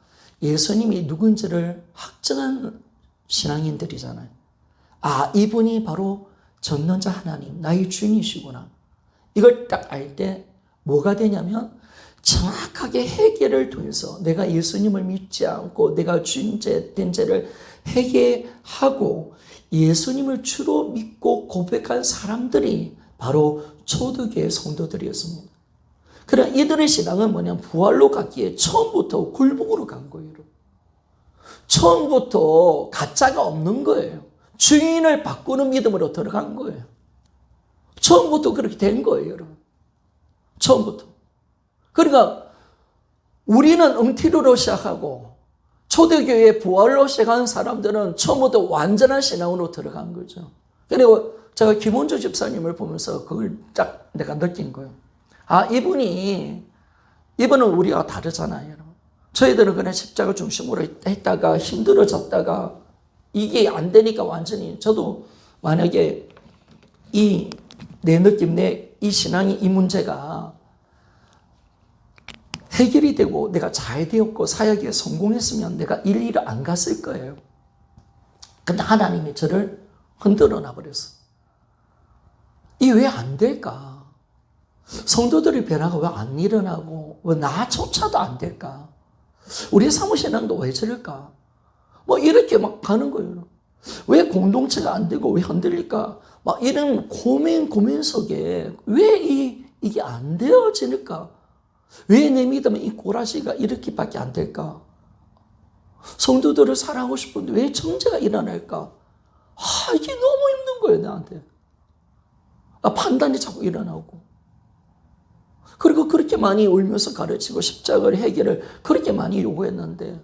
예수님이 누군지를 확증한 신앙인들이잖아요. 이분이 바로 전능자 하나님, 나의 주인이시구나. 이걸 딱 알 때 뭐가 되냐면 정확하게 회개를 통해서 내가 예수님을 믿지 않고 내가 주인 된 죄를 회개하고 예수님을 주로 믿고 고백한 사람들이 바로 초대교회 성도들이었습니다. 그러나 이들의 신앙은 뭐냐면 부활로 갔기에 처음부터 굴복으로 간 거예요. 처음부터 가짜가 없는 거예요. 주인을 바꾸는 믿음으로 들어간 거예요. 처음부터 그렇게 된 거예요, 여러분. 처음부터. 그러니까 우리는 응티르로 시작하고 초대교회 부활로 시작한 사람들은 처음부터 완전한 신앙으로 들어간 거죠. 그리고 제가 김원주 집사님을 보면서 그걸 딱 내가 느낀 거예요. 이분은 우리가 다르잖아요, 여러분. 저희들은 그냥 십자가 중심으로 했다가 힘들어졌다가 이게 안 되니까 완전히 저도 만약에 내 느낌, 이 신앙이 이 문제가 해결이 되고 내가 잘 되었고 사역에 성공했으면 내가 일일을 안 갔을 거예요. 근데 하나님이 저를 흔들어 놔버렸어. 이게 왜 안 될까? 성도들의 변화가 왜 안 일어나고 왜 나조차도 안 될까? 우리 사무신앙도 왜 저럴까? 이렇게 막 가는 거예요. 왜 공동체가 안 되고 왜 흔들릴까? 이런 고민 속에 왜 이게 안 되어질까? 왜 내 믿음은 이 꼬라지가 이렇게밖에 안 될까? 성도들을 사랑하고 싶은데 왜 정죄가 일어날까? 이게 너무 힘든 거예요, 나한테. 판단이 자꾸 일어나고. 그리고 그렇게 많이 울면서 가르치고 십자가의 해결을 그렇게 많이 요구했는데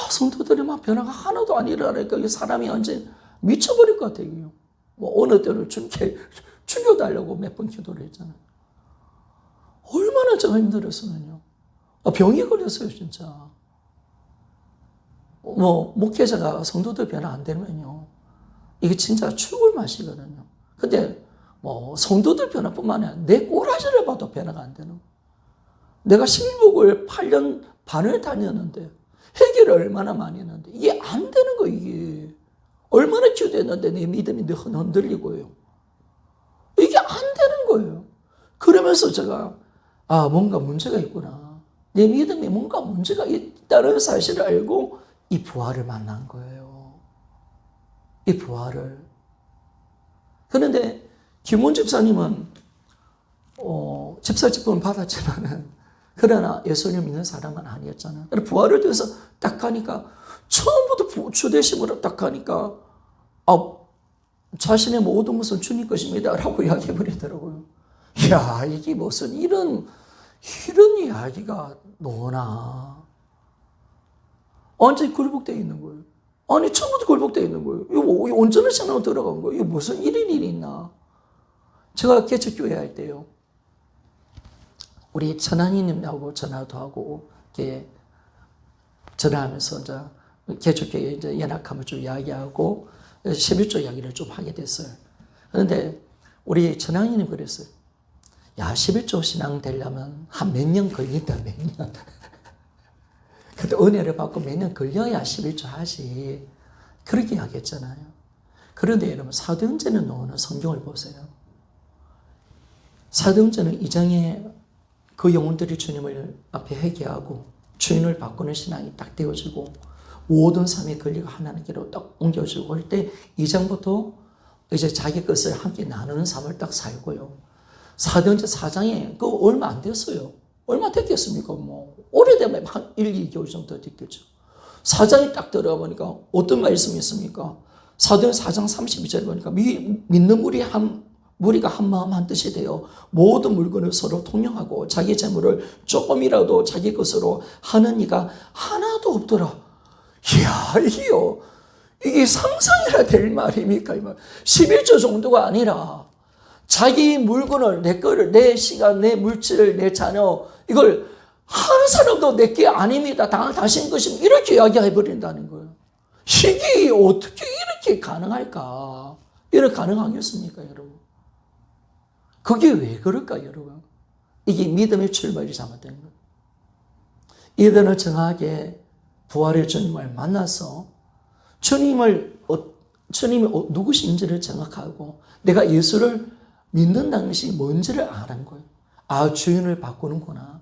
성도들이 막 변화가 하나도 안 일어나니까 이 사람이 완전 미쳐버릴 것 같아요. 어느 때는 죽여달라고 몇 번 기도를 했잖아요. 얼마나 제가 힘들었으면요. 병이 걸렸어요, 진짜. 목회자가 성도들 변화 안 되면요. 이게 진짜 죽을 맛이거든요. 근데 성도들 변화뿐만 아니라 내 꼬라지를 봐도 변화가 안 되는 거예요. 내가 신복을 8년 반을 다녔는데 회개를 얼마나 많이 했는데 이게 안 되는 거예요, 이게. 얼마나 기도했는데 내 믿음이 흔들리고요. 이게 안 되는 거예요. 그러면서 제가 뭔가 문제가 있구나. 내 믿음에 뭔가 문제가 있다는 사실을 알고 이 부활을 만난 거예요. 이 부활을. 그런데 김원 집사님은 집사직분은 받았지만은 그러나 예수님 믿는 사람은 아니었잖아요. 부활을 통해서 딱 가니까 처음부터 주되심으로 딱 가니까 자신의 모든 것은 주님 것입니다 라고 이야기해버리더라고요. 이야, 이게 무슨 이런 이야기가 너나 완전히 굴복되어 있는 거예요. 아니, 처음부터 굴복되어 있는 거예요. 이거 온전한 신앙으로 들어간 거예요. 이거 무슨 이런 일이 있나. 제가 개척교회 할 때요, 우리 천안이님하고 전화도 하고 이렇게 전화하면서 이제 개척교회 이제 연락하면 좀 이야기하고 11조 이야기를 좀 하게 됐어요. 그런데 우리 천안이님 그랬어요. 야, 11조 신앙 되려면 한 몇 년 걸린다, 몇 년. 근데 은혜를 받고 몇 년 걸려야 11조 하지. 그렇게 이야기했잖아요. 그런데 여러분, 사도행전에 나오는 성경을 보세요. 사도행전은 2장에 그 영혼들이 주님을 앞에 회개하고 주인을 바꾸는 신앙이 딱 되어지고 모든 삶의 권리가 하나님께로 딱 옮겨지고 할 때 2장부터 이제 자기 것을 함께 나누는 삶을 딱 살고요. 사도행전 4장에 그거 얼마 안 됐어요. 얼마 됐겠습니까? 뭐 오래되면 한 1, 2개월 정도 됐겠죠. 4장이 딱 들어가 보니까 어떤 말씀이 있습니까? 사도행전 4장 32절에 보니까 믿는 무리가 한 마음 한 뜻이 되어 모든 물건을 서로 통용하고 자기 재물을 조금이라도 자기 것으로 하는 이가 하나도 없더라. 이야, 이게 상상이라 될 말입니까? 11조 정도가 아니라 자기 물건을, 내 거를, 내 시간, 내 물질을, 내 자녀, 이걸 한 사람도 내게 아닙니다. 당신 것입니다. 이렇게 이야기해버린다는 거예요. 이게 어떻게 이렇게 가능할까? 이렇게 가능하겠습니까, 여러분? 그게 왜 그럴까, 여러분? 이게 믿음의 출발이 잘못된 거예요. 이들은 정확하게 부활의 주님을 만나서 주님이 누구신지를 정확하고 내가 예수를 믿는다는 것이 뭔지를 아는 거예요. 아, 주인을 바꾸는구나.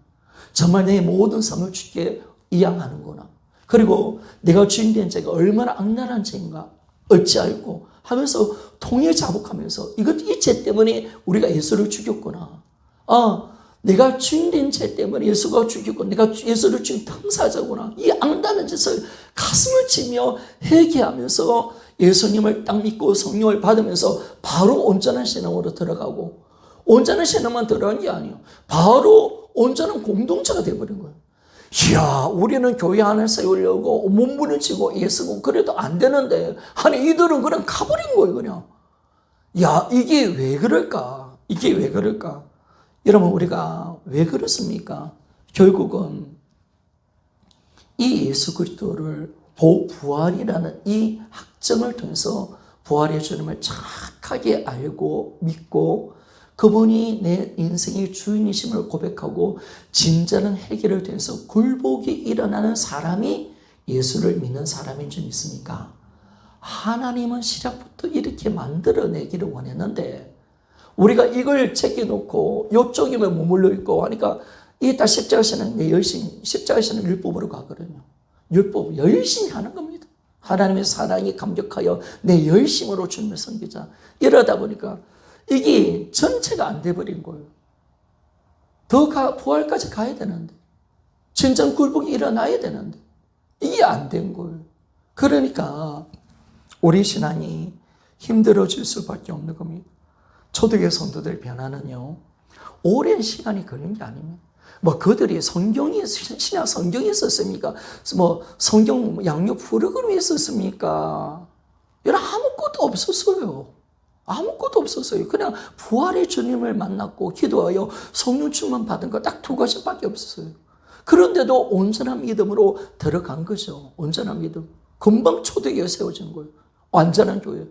정말 내 모든 삶을 주께 이양하는구나. 그리고 내가 주인 된 죄가 얼마나 악랄한 죄인가 어찌 알고 하면서 통일 자복하면서 이 죄 때문에 우리가 예수를 죽였구나. 아, 내가 주인 된 죄 때문에 예수가 죽였고 내가 예수를 죽인 당사자구나. 이 악랄한 짓을 가슴을 치며 회개하면서 예수님을 딱 믿고 성령을 받으면서 바로 온전한 신앙으로 들어가고, 온전한 신앙만 들어간 게 아니에요. 바로 온전한 공동체가 되어버린 거예요. 이야, 우리는 교회 안에 세우려고 몸부림치고 애쓰고 그래도 안 되는데, 아니 이들은 그냥 가버린 거예요, 그냥. 야, 이게 왜 그럴까? 이게 왜 그럴까? 여러분, 우리가 왜 그렇습니까? 결국은 이 예수 그리스도를 부활이라는 이 학점을 통해서 부활의 주님을 정확하게 알고 믿고 그분이 내 인생의 주인이심을 고백하고 진정한 해결을 통해서 굴복이 일어나는 사람이 예수를 믿는 사람인 줄 믿습니까? 하나님은 시작부터 이렇게 만들어내기를 원했는데 우리가 이걸 제껴놓고 이쪽이면 머물러 있고 하니까 이게 다 십자가시는 내 열심, 십자가시는 율법으로 가거든요. 율법 열심히 하는 겁니다. 하나님의 사랑이 감격하여 내 열심으로 주님을 섬기자. 이러다 보니까 이게 전체가 안 돼버린 거예요. 부활까지 가야 되는데, 진정 굴복이 일어나야 되는데 이게 안 된 거예요. 그러니까 우리 신앙이 힘들어질 수밖에 없는 겁니다. 초대교회 성도들 변화는요, 오랜 시간이 걸린 게 아닙니다. 뭐 그들이 신약 성경이 있었습니까? 뭐 성경 양육 프로그램이 있었습니까? 여러분, 아무것도 없었어요. 아무것도 없었어요. 그냥 부활의 주님을 만났고 기도하여 성령 충만 받은 거 딱 두 가지밖에 없었어요. 그런데도 온전한 믿음으로 들어간 거죠. 온전한 믿음. 금방 초대교회 세워진 거예요. 완전한 교회.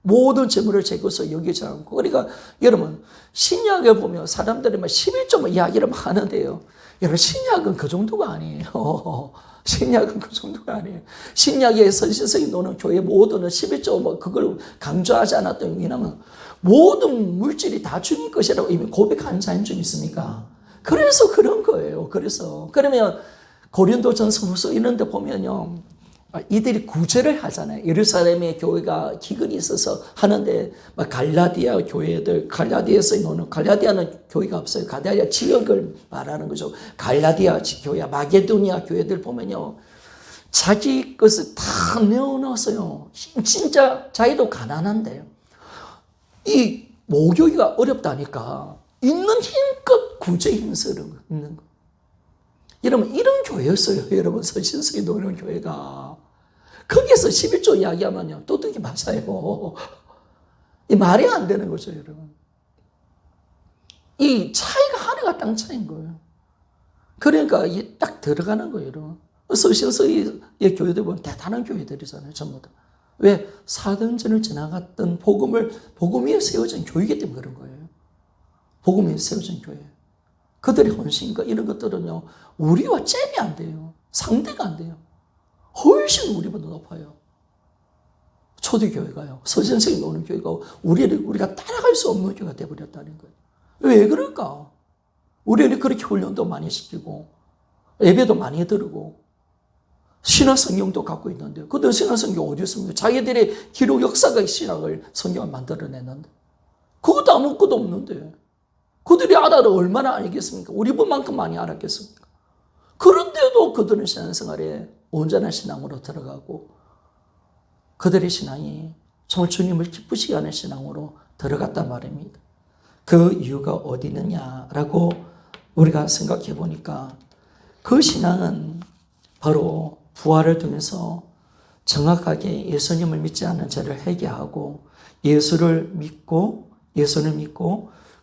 모든 재물을 제 것으로 여기지 않고. 그러니까 여러분, 신약에 보면 사람들이 막 11조 이야기를 막 하는데요. 여러분, 신약은 그 정도가 아니에요. 신약은 그 정도가 아니에요. 신약에 선지서에 노는 교회 모두는 11조 뭐 그걸 강조하지 않았던 왜냐면 모든 물질이 다 주님 것이라고 이미 고백한 자인 줄 있습니까? 그래서 그런 거예요. 그러면 고린도전서 후서 이런 데 보면요, 이들이 구제를 하잖아요. 예루살렘의 교회가 기근이 있어서 하는데 갈라디아 교회들, 갈라디아에서 노는, 갈라디아는 교회가 없어요. 갈라디아 지역을 말하는 거죠. 갈라디아 교회, 마게도니아 교회들 보면요, 자기 것을 다 내어놨어요. 진짜 자기도 가난한데 이 모교기가 어렵다니까 있는 힘껏 구제 힘쓰는 거 있는 거. 여러분 이런 교회였어요. 여러분 서신서에 노는 교회가. 거기에서 11조 이야기하면요 도둑이 맞아요. 이 말이 안 되는 거죠, 여러분. 이 차이가 하늘과 땅 차이인 거예요. 그러니까 이게 딱 들어가는 거예요, 여러분. 서신서의 교회들 보면 대단한 교회들이잖아요, 전부 다. 왜? 사도행전을 지나갔던 복음 위에 세워진 교회이기 때문에 그런 거예요. 복음 위에 세워진 교회. 그들의 헌신과 이런 것들은요, 우리와 잽이 안 돼요. 상대가 안 돼요. 훨씬 우리보다 높아요. 초대교회가요. 서신서에 나오는 교회가 우리가 따라갈 수 없는 교회가 되어버렸다는 거예요. 왜 그럴까? 우리는 그렇게 훈련도 많이 시키고 예배도 많이 들고 신학 성경도 갖고 있는데 그들 신학 성경 어디 있습니까? 자기들의 기록 역사가 신학을 성경을 만들어내는데 그것도 아무것도 없는데 그들이 알아도 얼마나 알겠습니까? 우리만큼 많이 알았겠습니까? 그런데도 그들은 신앙생활에 온전한 신앙으로 들어가고 그들의 신앙이 정말 주님을 기쁘시게 하는 신앙으로 들어갔단 말입니다. 그 이유가 어디 있느냐라고 우리가 생각해 보니까 그 신앙은 바로 부활을 통해서 정확하게 예수님을 믿지 않는 죄를 회개하고 예수를 믿고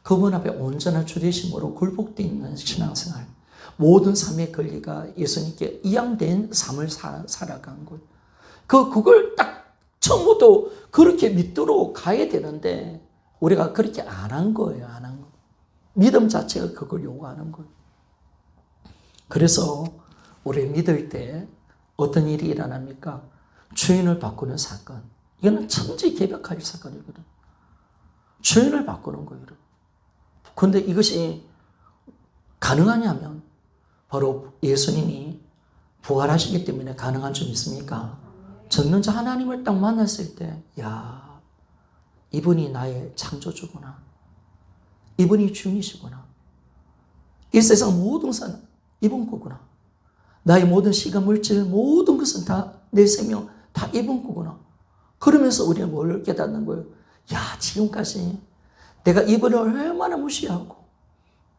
그분 앞에 온전한 주되심으로 굴복되어 있는 신앙생활. 모든 삶의 권리가 예수님께 이양된 삶을 살아간 거예요. 그걸 딱 처음부터 그렇게 믿도록 가야 되는데 우리가 그렇게 안 한 거예요. 안 한 거. 믿음 자체가 그걸 요구하는 거예요. 그래서 우리 믿을 때 어떤 일이 일어납니까? 주인을 바꾸는 사건. 이거는 천지개벽할 사건이거든. 주인을 바꾸는 거예요. 그런데 이것이 가능하냐면 바로 예수님이 부활하시기 때문에 가능한 점 있습니까? 전능자 하나님을 딱 만났을 때, 야, 이분이 나의 창조주구나. 이분이 주인이시구나. 이 세상 모든 것은 이분 거구나. 나의 모든 시간, 물질, 모든 것은 다 내 생명, 다 이분 거구나. 그러면서 우리는 뭘 깨닫는 거예요? 야, 지금까지 내가 이분을 얼마나 무시하고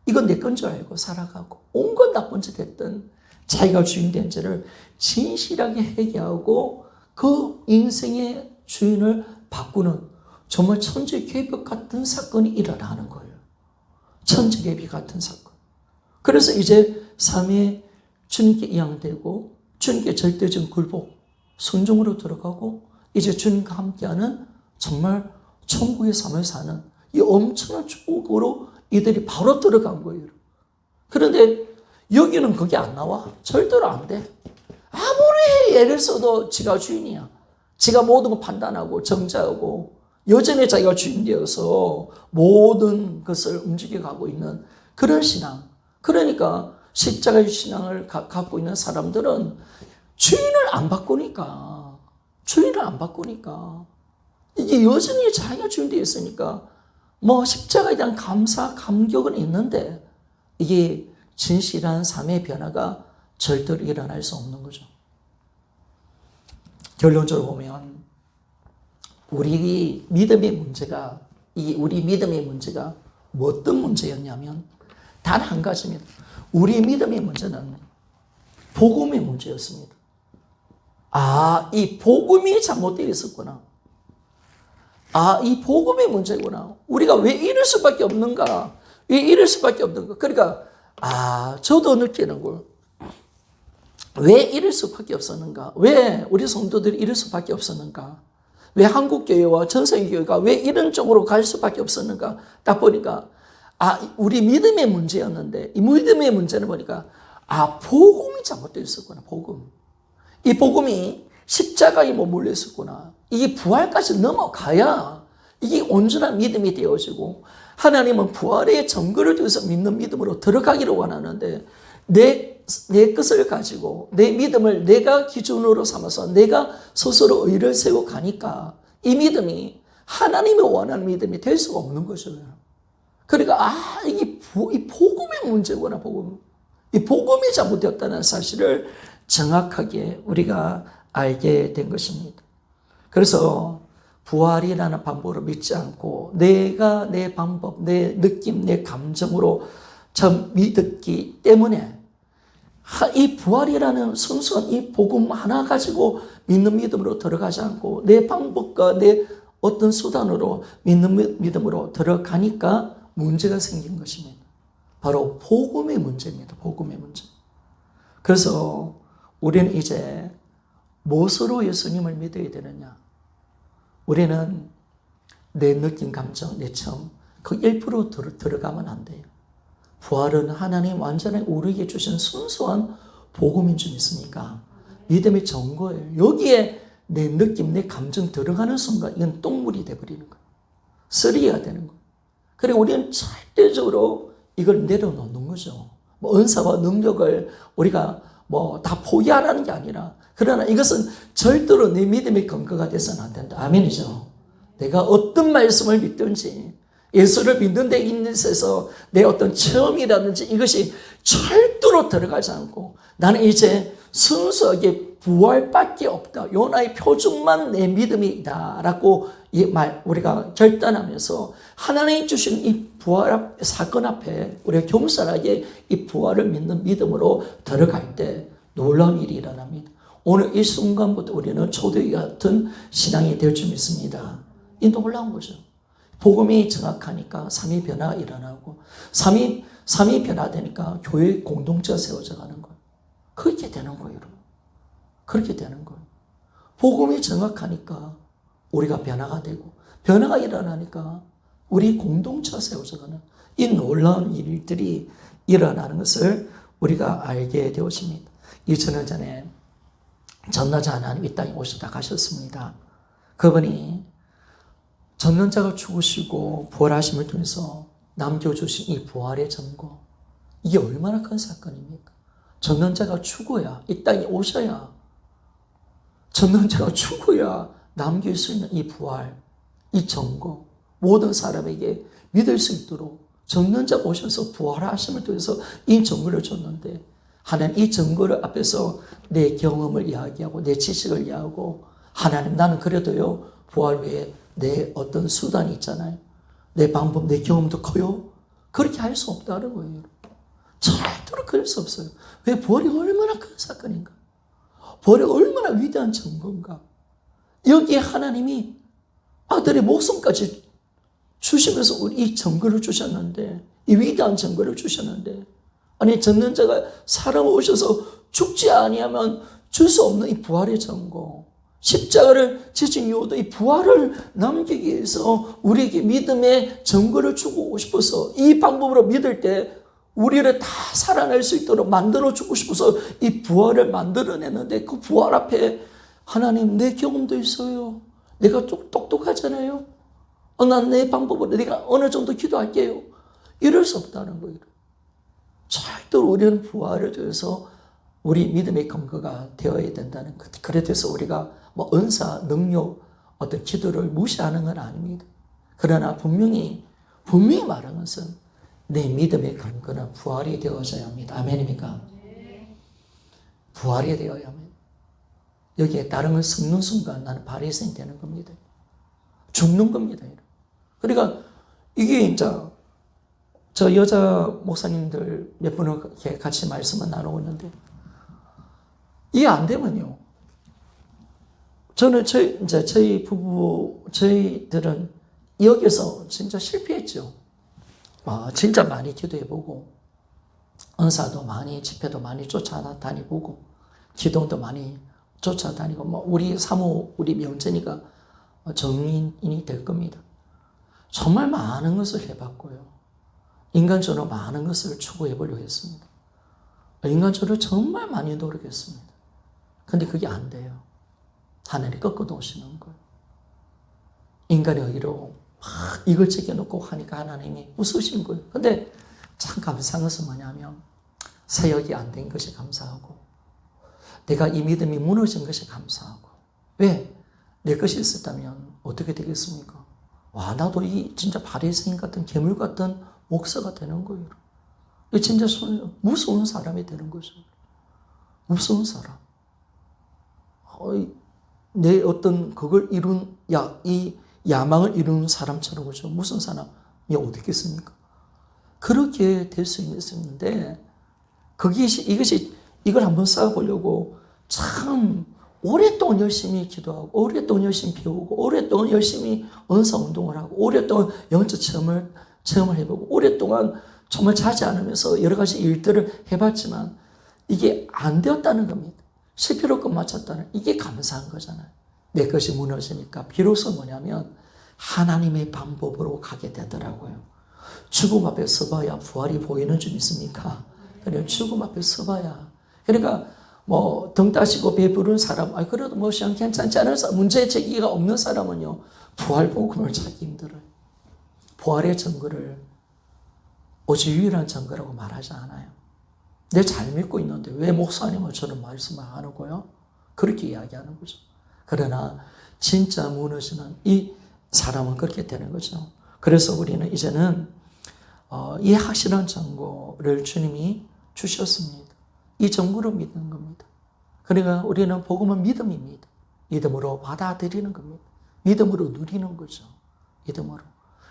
이건 내 건 줄 알고 살아가고 온갖 나쁜 짓 했던 자기가 주인 된 죄를 진실하게 회개하고 그 인생의 주인을 바꾸는 정말 천지개벽 같은 사건이 일어나는 거예요. 천지개벽 같은 사건. 그래서 이제 삶에 주님께 이양되고 주님께 절대적 굴복, 순종으로 들어가고 이제 주님과 함께하는 정말 천국의 삶을 사는 이 엄청난 축복으로 이들이 바로 들어간 거예요. 그런데 여기는 그게 안 나와. 절대로 안 돼. 아무리 애를 써도 지가 주인이야. 지가 모든 걸 판단하고 정자하고 여전히 자기가 주인 되어서 모든 것을 움직여가고 있는 그런 신앙. 그러니까 십자가의 신앙을 갖고 있는 사람들은 주인을 안 바꾸니까 이게 여전히 자기가 주인 되어 있으니까 뭐 십자가에 대한 감사, 감격은 있는데 이게 진실한 삶의 변화가 절대로 일어날 수 없는 거죠. 결론적으로 보면 우리 믿음의 문제가 어떤 문제였냐면 단 한 가지입니다. 우리 믿음의 문제는 복음의 문제였습니다. 이 복음이 잘못되어 있었구나. 이 복음의 문제구나. 우리가 왜 이럴 수밖에 없는가? 그러니까 저도 느끼는 걸. 왜 이럴 수밖에 없었는가? 왜 우리 성도들이 이럴 수밖에 없었는가? 왜 한국교회와 전세계교회가 왜 이런 쪽으로 갈 수밖에 없었는가? 딱 보니까 우리 믿음의 문제였는데 이 믿음의 문제는 보니까 복음이 잘못되어 있었구나. 이 복음이 십자가에 머물러 있었구나. 이게 부활까지 넘어가야 이게 온전한 믿음이 되어지고 하나님은 부활의 증거를 통해서 믿는 믿음으로 들어가기를 원하는데 내 것을 가지고 내 믿음을 내가 기준으로 삼아서 내가 스스로 의를 세우고 가니까 이 믿음이 하나님이 원하는 믿음이 될 수가 없는 거죠. 그러니까 이게 이 복음의 문제구나. 이 복음이 잘못되었다는 사실을 정확하게 우리가 알게 된 것입니다. 그래서 부활이라는 방법으로 믿지 않고 내가 내 방법, 내 느낌, 내 감정으로 참 믿었기 때문에 이 부활이라는 순수한 이 복음 하나 가지고 믿는 믿음으로 들어가지 않고 내 방법과 내 어떤 수단으로 믿는 믿음으로 들어가니까 문제가 생긴 것입니다. 바로 복음의 문제입니다. 복음의 문제. 그래서 우리는 이제 무엇으로 예수님을 믿어야 되느냐? 우리는 내 느낌, 감정, 내 처음 그 1% 들어가면 안 돼요. 부활은 하나님 완전히 우리에게 주신 순수한 복음인 줄 믿습니까? 믿음의 정거예요. 여기에 내 느낌, 내 감정 들어가는 순간 이건 똥물이 돼버리는 거예요. 쓰레기가 되는 거예요. 그리고 우리는 절대적으로 이걸 내려놓는 거죠. 뭐 은사와 능력을 우리가 뭐 다 포기하라는 게 아니라, 그러나 이것은 절대로 내 믿음의 근거가 돼서는 안 된다. 아멘이죠. 내가 어떤 말씀을 믿든지 예수를 믿는 데 있어서 내 어떤 체험이라든지 이것이 절대로 들어가지 않고 나는 이제 순수하게 부활밖에 없다. 요나의 표준만 내 믿음이다라고 우리가 결단하면서 하나님 주신 이 부활 사건 앞에 우리가 겸손하게 이 부활을 믿는 믿음으로 들어갈 때 놀라운 일이 일어납니다. 오늘 이 순간부터 우리는 초대기 같은 신앙이 될 줄 믿습니다. 이 놀라운 거죠. 복음이 정확하니까 삼위 변화가 일어나고 삼위 변화되니까 교회 공동체가 세워져 가는 거예요. 그렇게 되는 거예요, 여러분. 그렇게 되는 거예요. 복음이 정확하니까 우리가 변화가 되고 변화가 일어나니까 우리 공동체가 세워져 가는 이 놀라운 일들이 일어나는 것을 우리가 알게 되었습니다. 2000년 전에 전능자 하나님 이 땅에 오셨다 가셨습니다. 그분이 전능자가 죽으시고 부활하심을 통해서 남겨주신 이 부활의 증거, 이게 얼마나 큰 사건입니까? 전능자가 죽어야 이 땅에 오셔야, 전능자가 죽어야 남길 수 있는 이 부활, 이 증거, 모든 사람에게 믿을 수 있도록 전능자가 오셔서 부활하심을 통해서 이 증거를 줬는데, 하나님 이 증거를 앞에서 내 경험을 이야기하고 내 지식을 이야기하고, 하나님 나는 그래도요 부활 외에 내 어떤 수단이 있잖아요. 내 방법, 내 경험도 커요. 그렇게 할 수 없다는 거예요. 절대로 그럴 수 없어요. 왜? 부활이 얼마나 큰 사건인가. 부활이 얼마나 위대한 증거인가. 여기에 하나님이 아들의 목숨까지 주시면서 우리 이 증거를 주셨는데, 이 위대한 증거를 주셨는데, 아니 전능자가 사람 오셔서 죽지 아니하면 줄 수 없는 이 부활의 증거, 십자가를 지신 이유도 이 부활을 남기기 위해서 우리에게 믿음의 증거를 주고 싶어서, 이 방법으로 믿을 때 우리를 다 살아낼 수 있도록 만들어주고 싶어서 이 부활을 만들어내는데, 그 부활 앞에 하나님 내 경험도 있어요. 내가 똑똑하잖아요. 난 내 방법으로 내가 어느 정도 기도할게요. 이럴 수 없다는 거예요. 절대로 우리는 부활을 통해서 우리 믿음의 근거가 되어야 된다는 것. 그래 돼서 우리가 뭐 은사, 능력, 어떤 기도를 무시하는 건 아닙니다. 그러나 분명히 말하는 것은 내 믿음의 근거는 부활이 되어져야 합니다. 아멘입니까? 부활이 되어야 합니다. 여기에 다른 걸 섞는 순간 나는 바리새인 되는 겁니다. 죽는 겁니다. 그러니까 이게 이제 저 여자 목사님들 몇 분을 같이 말씀을 나누고 있는데, 이해 안 되면요, 저는 저희 부부, 저희들은 여기서 진짜 실패했죠. 진짜 많이 기도해보고, 은사도 많이, 집회도 많이 쫓아다니보고, 기도도 많이 쫓아다니고, 우리 사모, 우리 명전이가 정인이 될 겁니다. 정말 많은 것을 해봤고요. 인간적으로 많은 것을 추구해보려고 했습니다. 인간적으로 정말 많이 노력했습니다. 근데 그게 안 돼요. 하늘이 꺾어도 오시는 거예요. 인간의 의로 이걸 제껴놓고 하니까 하나님이 웃으신 거예요. 근데 참 감사한 것은 뭐냐면, 사역이 안 된 것이 감사하고, 내가 이 믿음이 무너진 것이 감사하고. 왜? 내 것이 있었다면 어떻게 되겠습니까? 나도 이 진짜 바리새인 같은 괴물 같은 목사가 되는 거예요. 진짜 무서운 사람이 되는 거죠. 무서운 사람. 내 어떤 그걸 이 야망을 이루는 사람처럼, 그죠? 무슨 사람이 어디 있겠습니까? 그렇게 될 수 있는데, 이걸 한번 쌓아보려고 참 오랫동안 열심히 기도하고, 오랫동안 열심히 배우고, 오랫동안 열심히 은사 운동을 하고, 오랫동안 영적 체험을 해보고, 오랫동안 정말 자지 않으면서 여러 가지 일들을 해봤지만, 이게 안 되었다는 겁니다. 실패로 끝마쳤다는, 이게 감사한 거잖아요. 내 것이 무너지니까 비로소 뭐냐면 하나님의 방법으로 가게 되더라고요. 죽음 앞에 서봐야 부활이 보이는 줄 믿습니까? 그래, 죽음 앞에 서봐야. 그러니까 뭐 등 따시고 배부른 사람, 그래도 뭐 시험 괜찮지 않은 사람, 문제 제기가 없는 사람은요, 부활 복음을 찾기 힘들어요. 부활의 증거를 오직 유일한 증거라고 말하지 않아요. 내 잘 믿고 있는데 왜 목사님은 저는 말씀 안 하고요? 그렇게 이야기하는 거죠. 그러나 진짜 무너지는 이 사람은 그렇게 되는 거죠. 그래서 우리는 이제는 이 확실한 증거를 주님이 주셨습니다. 이 증거로 믿는 겁니다. 그러니까 우리는 복음은 믿음입니다. 믿음으로 받아들이는 겁니다. 믿음으로 누리는 거죠. 믿음으로.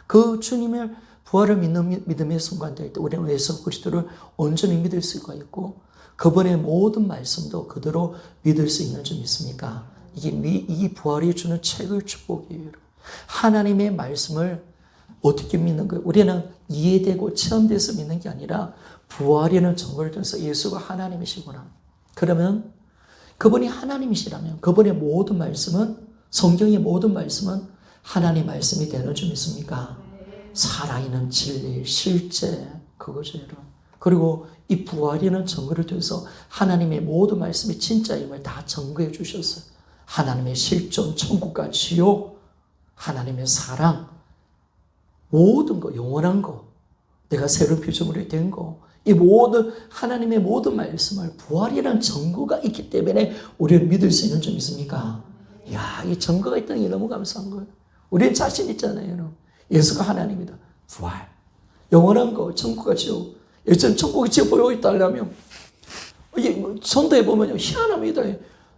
그 주님의 부활을 믿는 믿음의 순간될 때 우리는 예수 그리스도를 온전히 믿을 수가 있고, 그분의 모든 말씀도 그대로 믿을 수 있는 줄 믿습니까? 이게 부활이 주는 최고의 축복이에요. 하나님의 말씀을 어떻게 믿는 거예요? 우리는 이해되고 체험돼서 믿는 게 아니라 부활이라는 증거를 통해서 예수가 하나님이시구나. 그러면 그분이 하나님이시라면 그분의 모든 말씀은, 성경의 모든 말씀은 하나님 말씀이 되는 줄 믿습니까? 살아있는 진리, 실제, 그거죠, 여러분. 그리고 이 부활이라는 증거를 통해서 하나님의 모든 말씀이 진짜임을 다 증거해 주셨어요. 하나님의 실존, 천국과 지옥, 하나님의 사랑, 모든 거, 영원한 거, 내가 새로운 피조물이 된 거, 이 모든 하나님의 모든 말씀을 부활이라는 증거가 있기 때문에 우리는 믿을 수 있는 줄 믿습니까? 이야, 이 증거가 있다는 게 너무 감사한 거예요. 우리는 자신 있잖아요, 여러분. 예수가 하나님이다. 부활. 영원한 거, 천국과 지옥. 예전 천국이 지옥 보여 있다면, 이게 전도해 보면요, 희한합니다.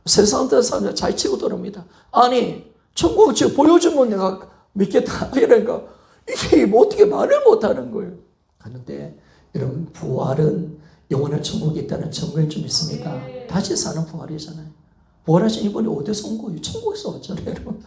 세상 사람들 잘 치고 들어옵니다. 아니, 천국을 지옥 보여주면 내가 믿겠다. 이러니까, 이게 뭐 어떻게 말을 못 하는 거예요. 그런데, 여러분, 부활은 영원한 천국이 있다는 증거인 줄 믿습니까? 다시 사는 부활이잖아요. 부활하신 이분이 어디서 온 거예요? 천국에서 왔잖아요, 여러분.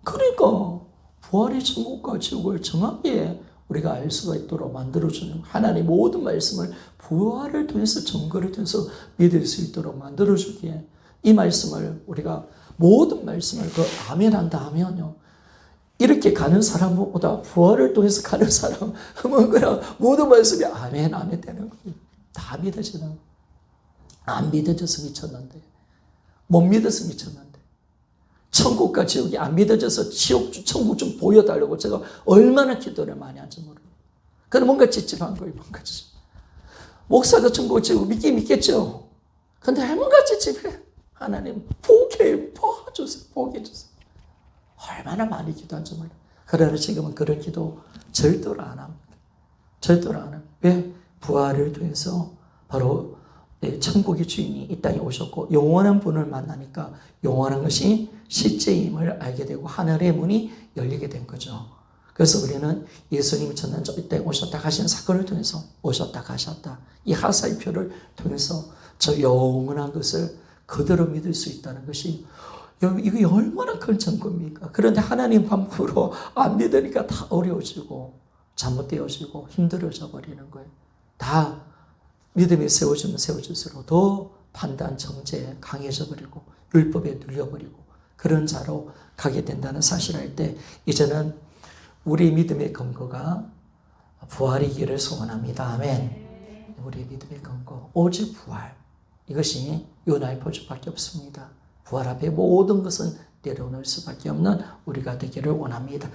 그러니까, 부활의 천국과 지옥을 정확히 우리가 알 수가 있도록 만들어주는, 하나님 모든 말씀을 부활을 통해서, 증거를 통해서 믿을 수 있도록 만들어주기에, 이 말씀을 우리가 모든 말씀을 아멘 한다 하면요, 이렇게 가는 사람보다 부활을 통해서 가는 사람은 그냥 모든 말씀이 아멘 아멘 되는 거예요. 다 믿어지는 거예요. 안 믿어져서 미쳤는데, 못 믿어서 미쳤는데, 천국과 지옥이 안 믿어져서 천국 좀 보여달라고 제가 얼마나 기도를 많이 한지 모릅니다. 그럼 뭔가 찝찝한 거예요. 뭔가 찝찝. 목사가 천국 지옥 믿겠죠. 근데 뭔가 찝찝해. 하나님 포기해주세요. 얼마나 많이 기도한지 몰라요. 그러나 지금은 그런 기도 절대로 안 합니다. 절대로 안 합니다. 왜? 부활을 통해서 바로 천국의 주인이 이 땅에 오셨고 영원한 분을 만나니까 영원한 것이 실제임을 알게 되고 하늘의 문이 열리게 된 거죠. 그래서 우리는 예수님이 전난적 이 땅에 오셨다 가신 사건을 통해서 오셨다 가셨다, 이 하사표를 통해서 저 영원한 것을 그대로 믿을 수 있다는 것이, 이게 얼마나 큰 증거입니까? 그런데 하나님 방법으로 안 믿으니까 다 어려워지고 잘못되어지고 힘들어져 버리는 거예요. 다 믿음이 세워지면 세워질수록 더 판단, 정죄에 강해져 버리고 율법에 눌려버리고 그런 자로 가게 된다는 사실을 알 때, 이제는 우리 믿음의 근거가 부활이기를 소원합니다. 아멘. 우리 믿음의 근거 오직 부활, 이것이 요나의 표적밖에 없습니다. 부활 앞에 모든 것은 내려놓을 수밖에 없는 우리가 되기를 원합니다.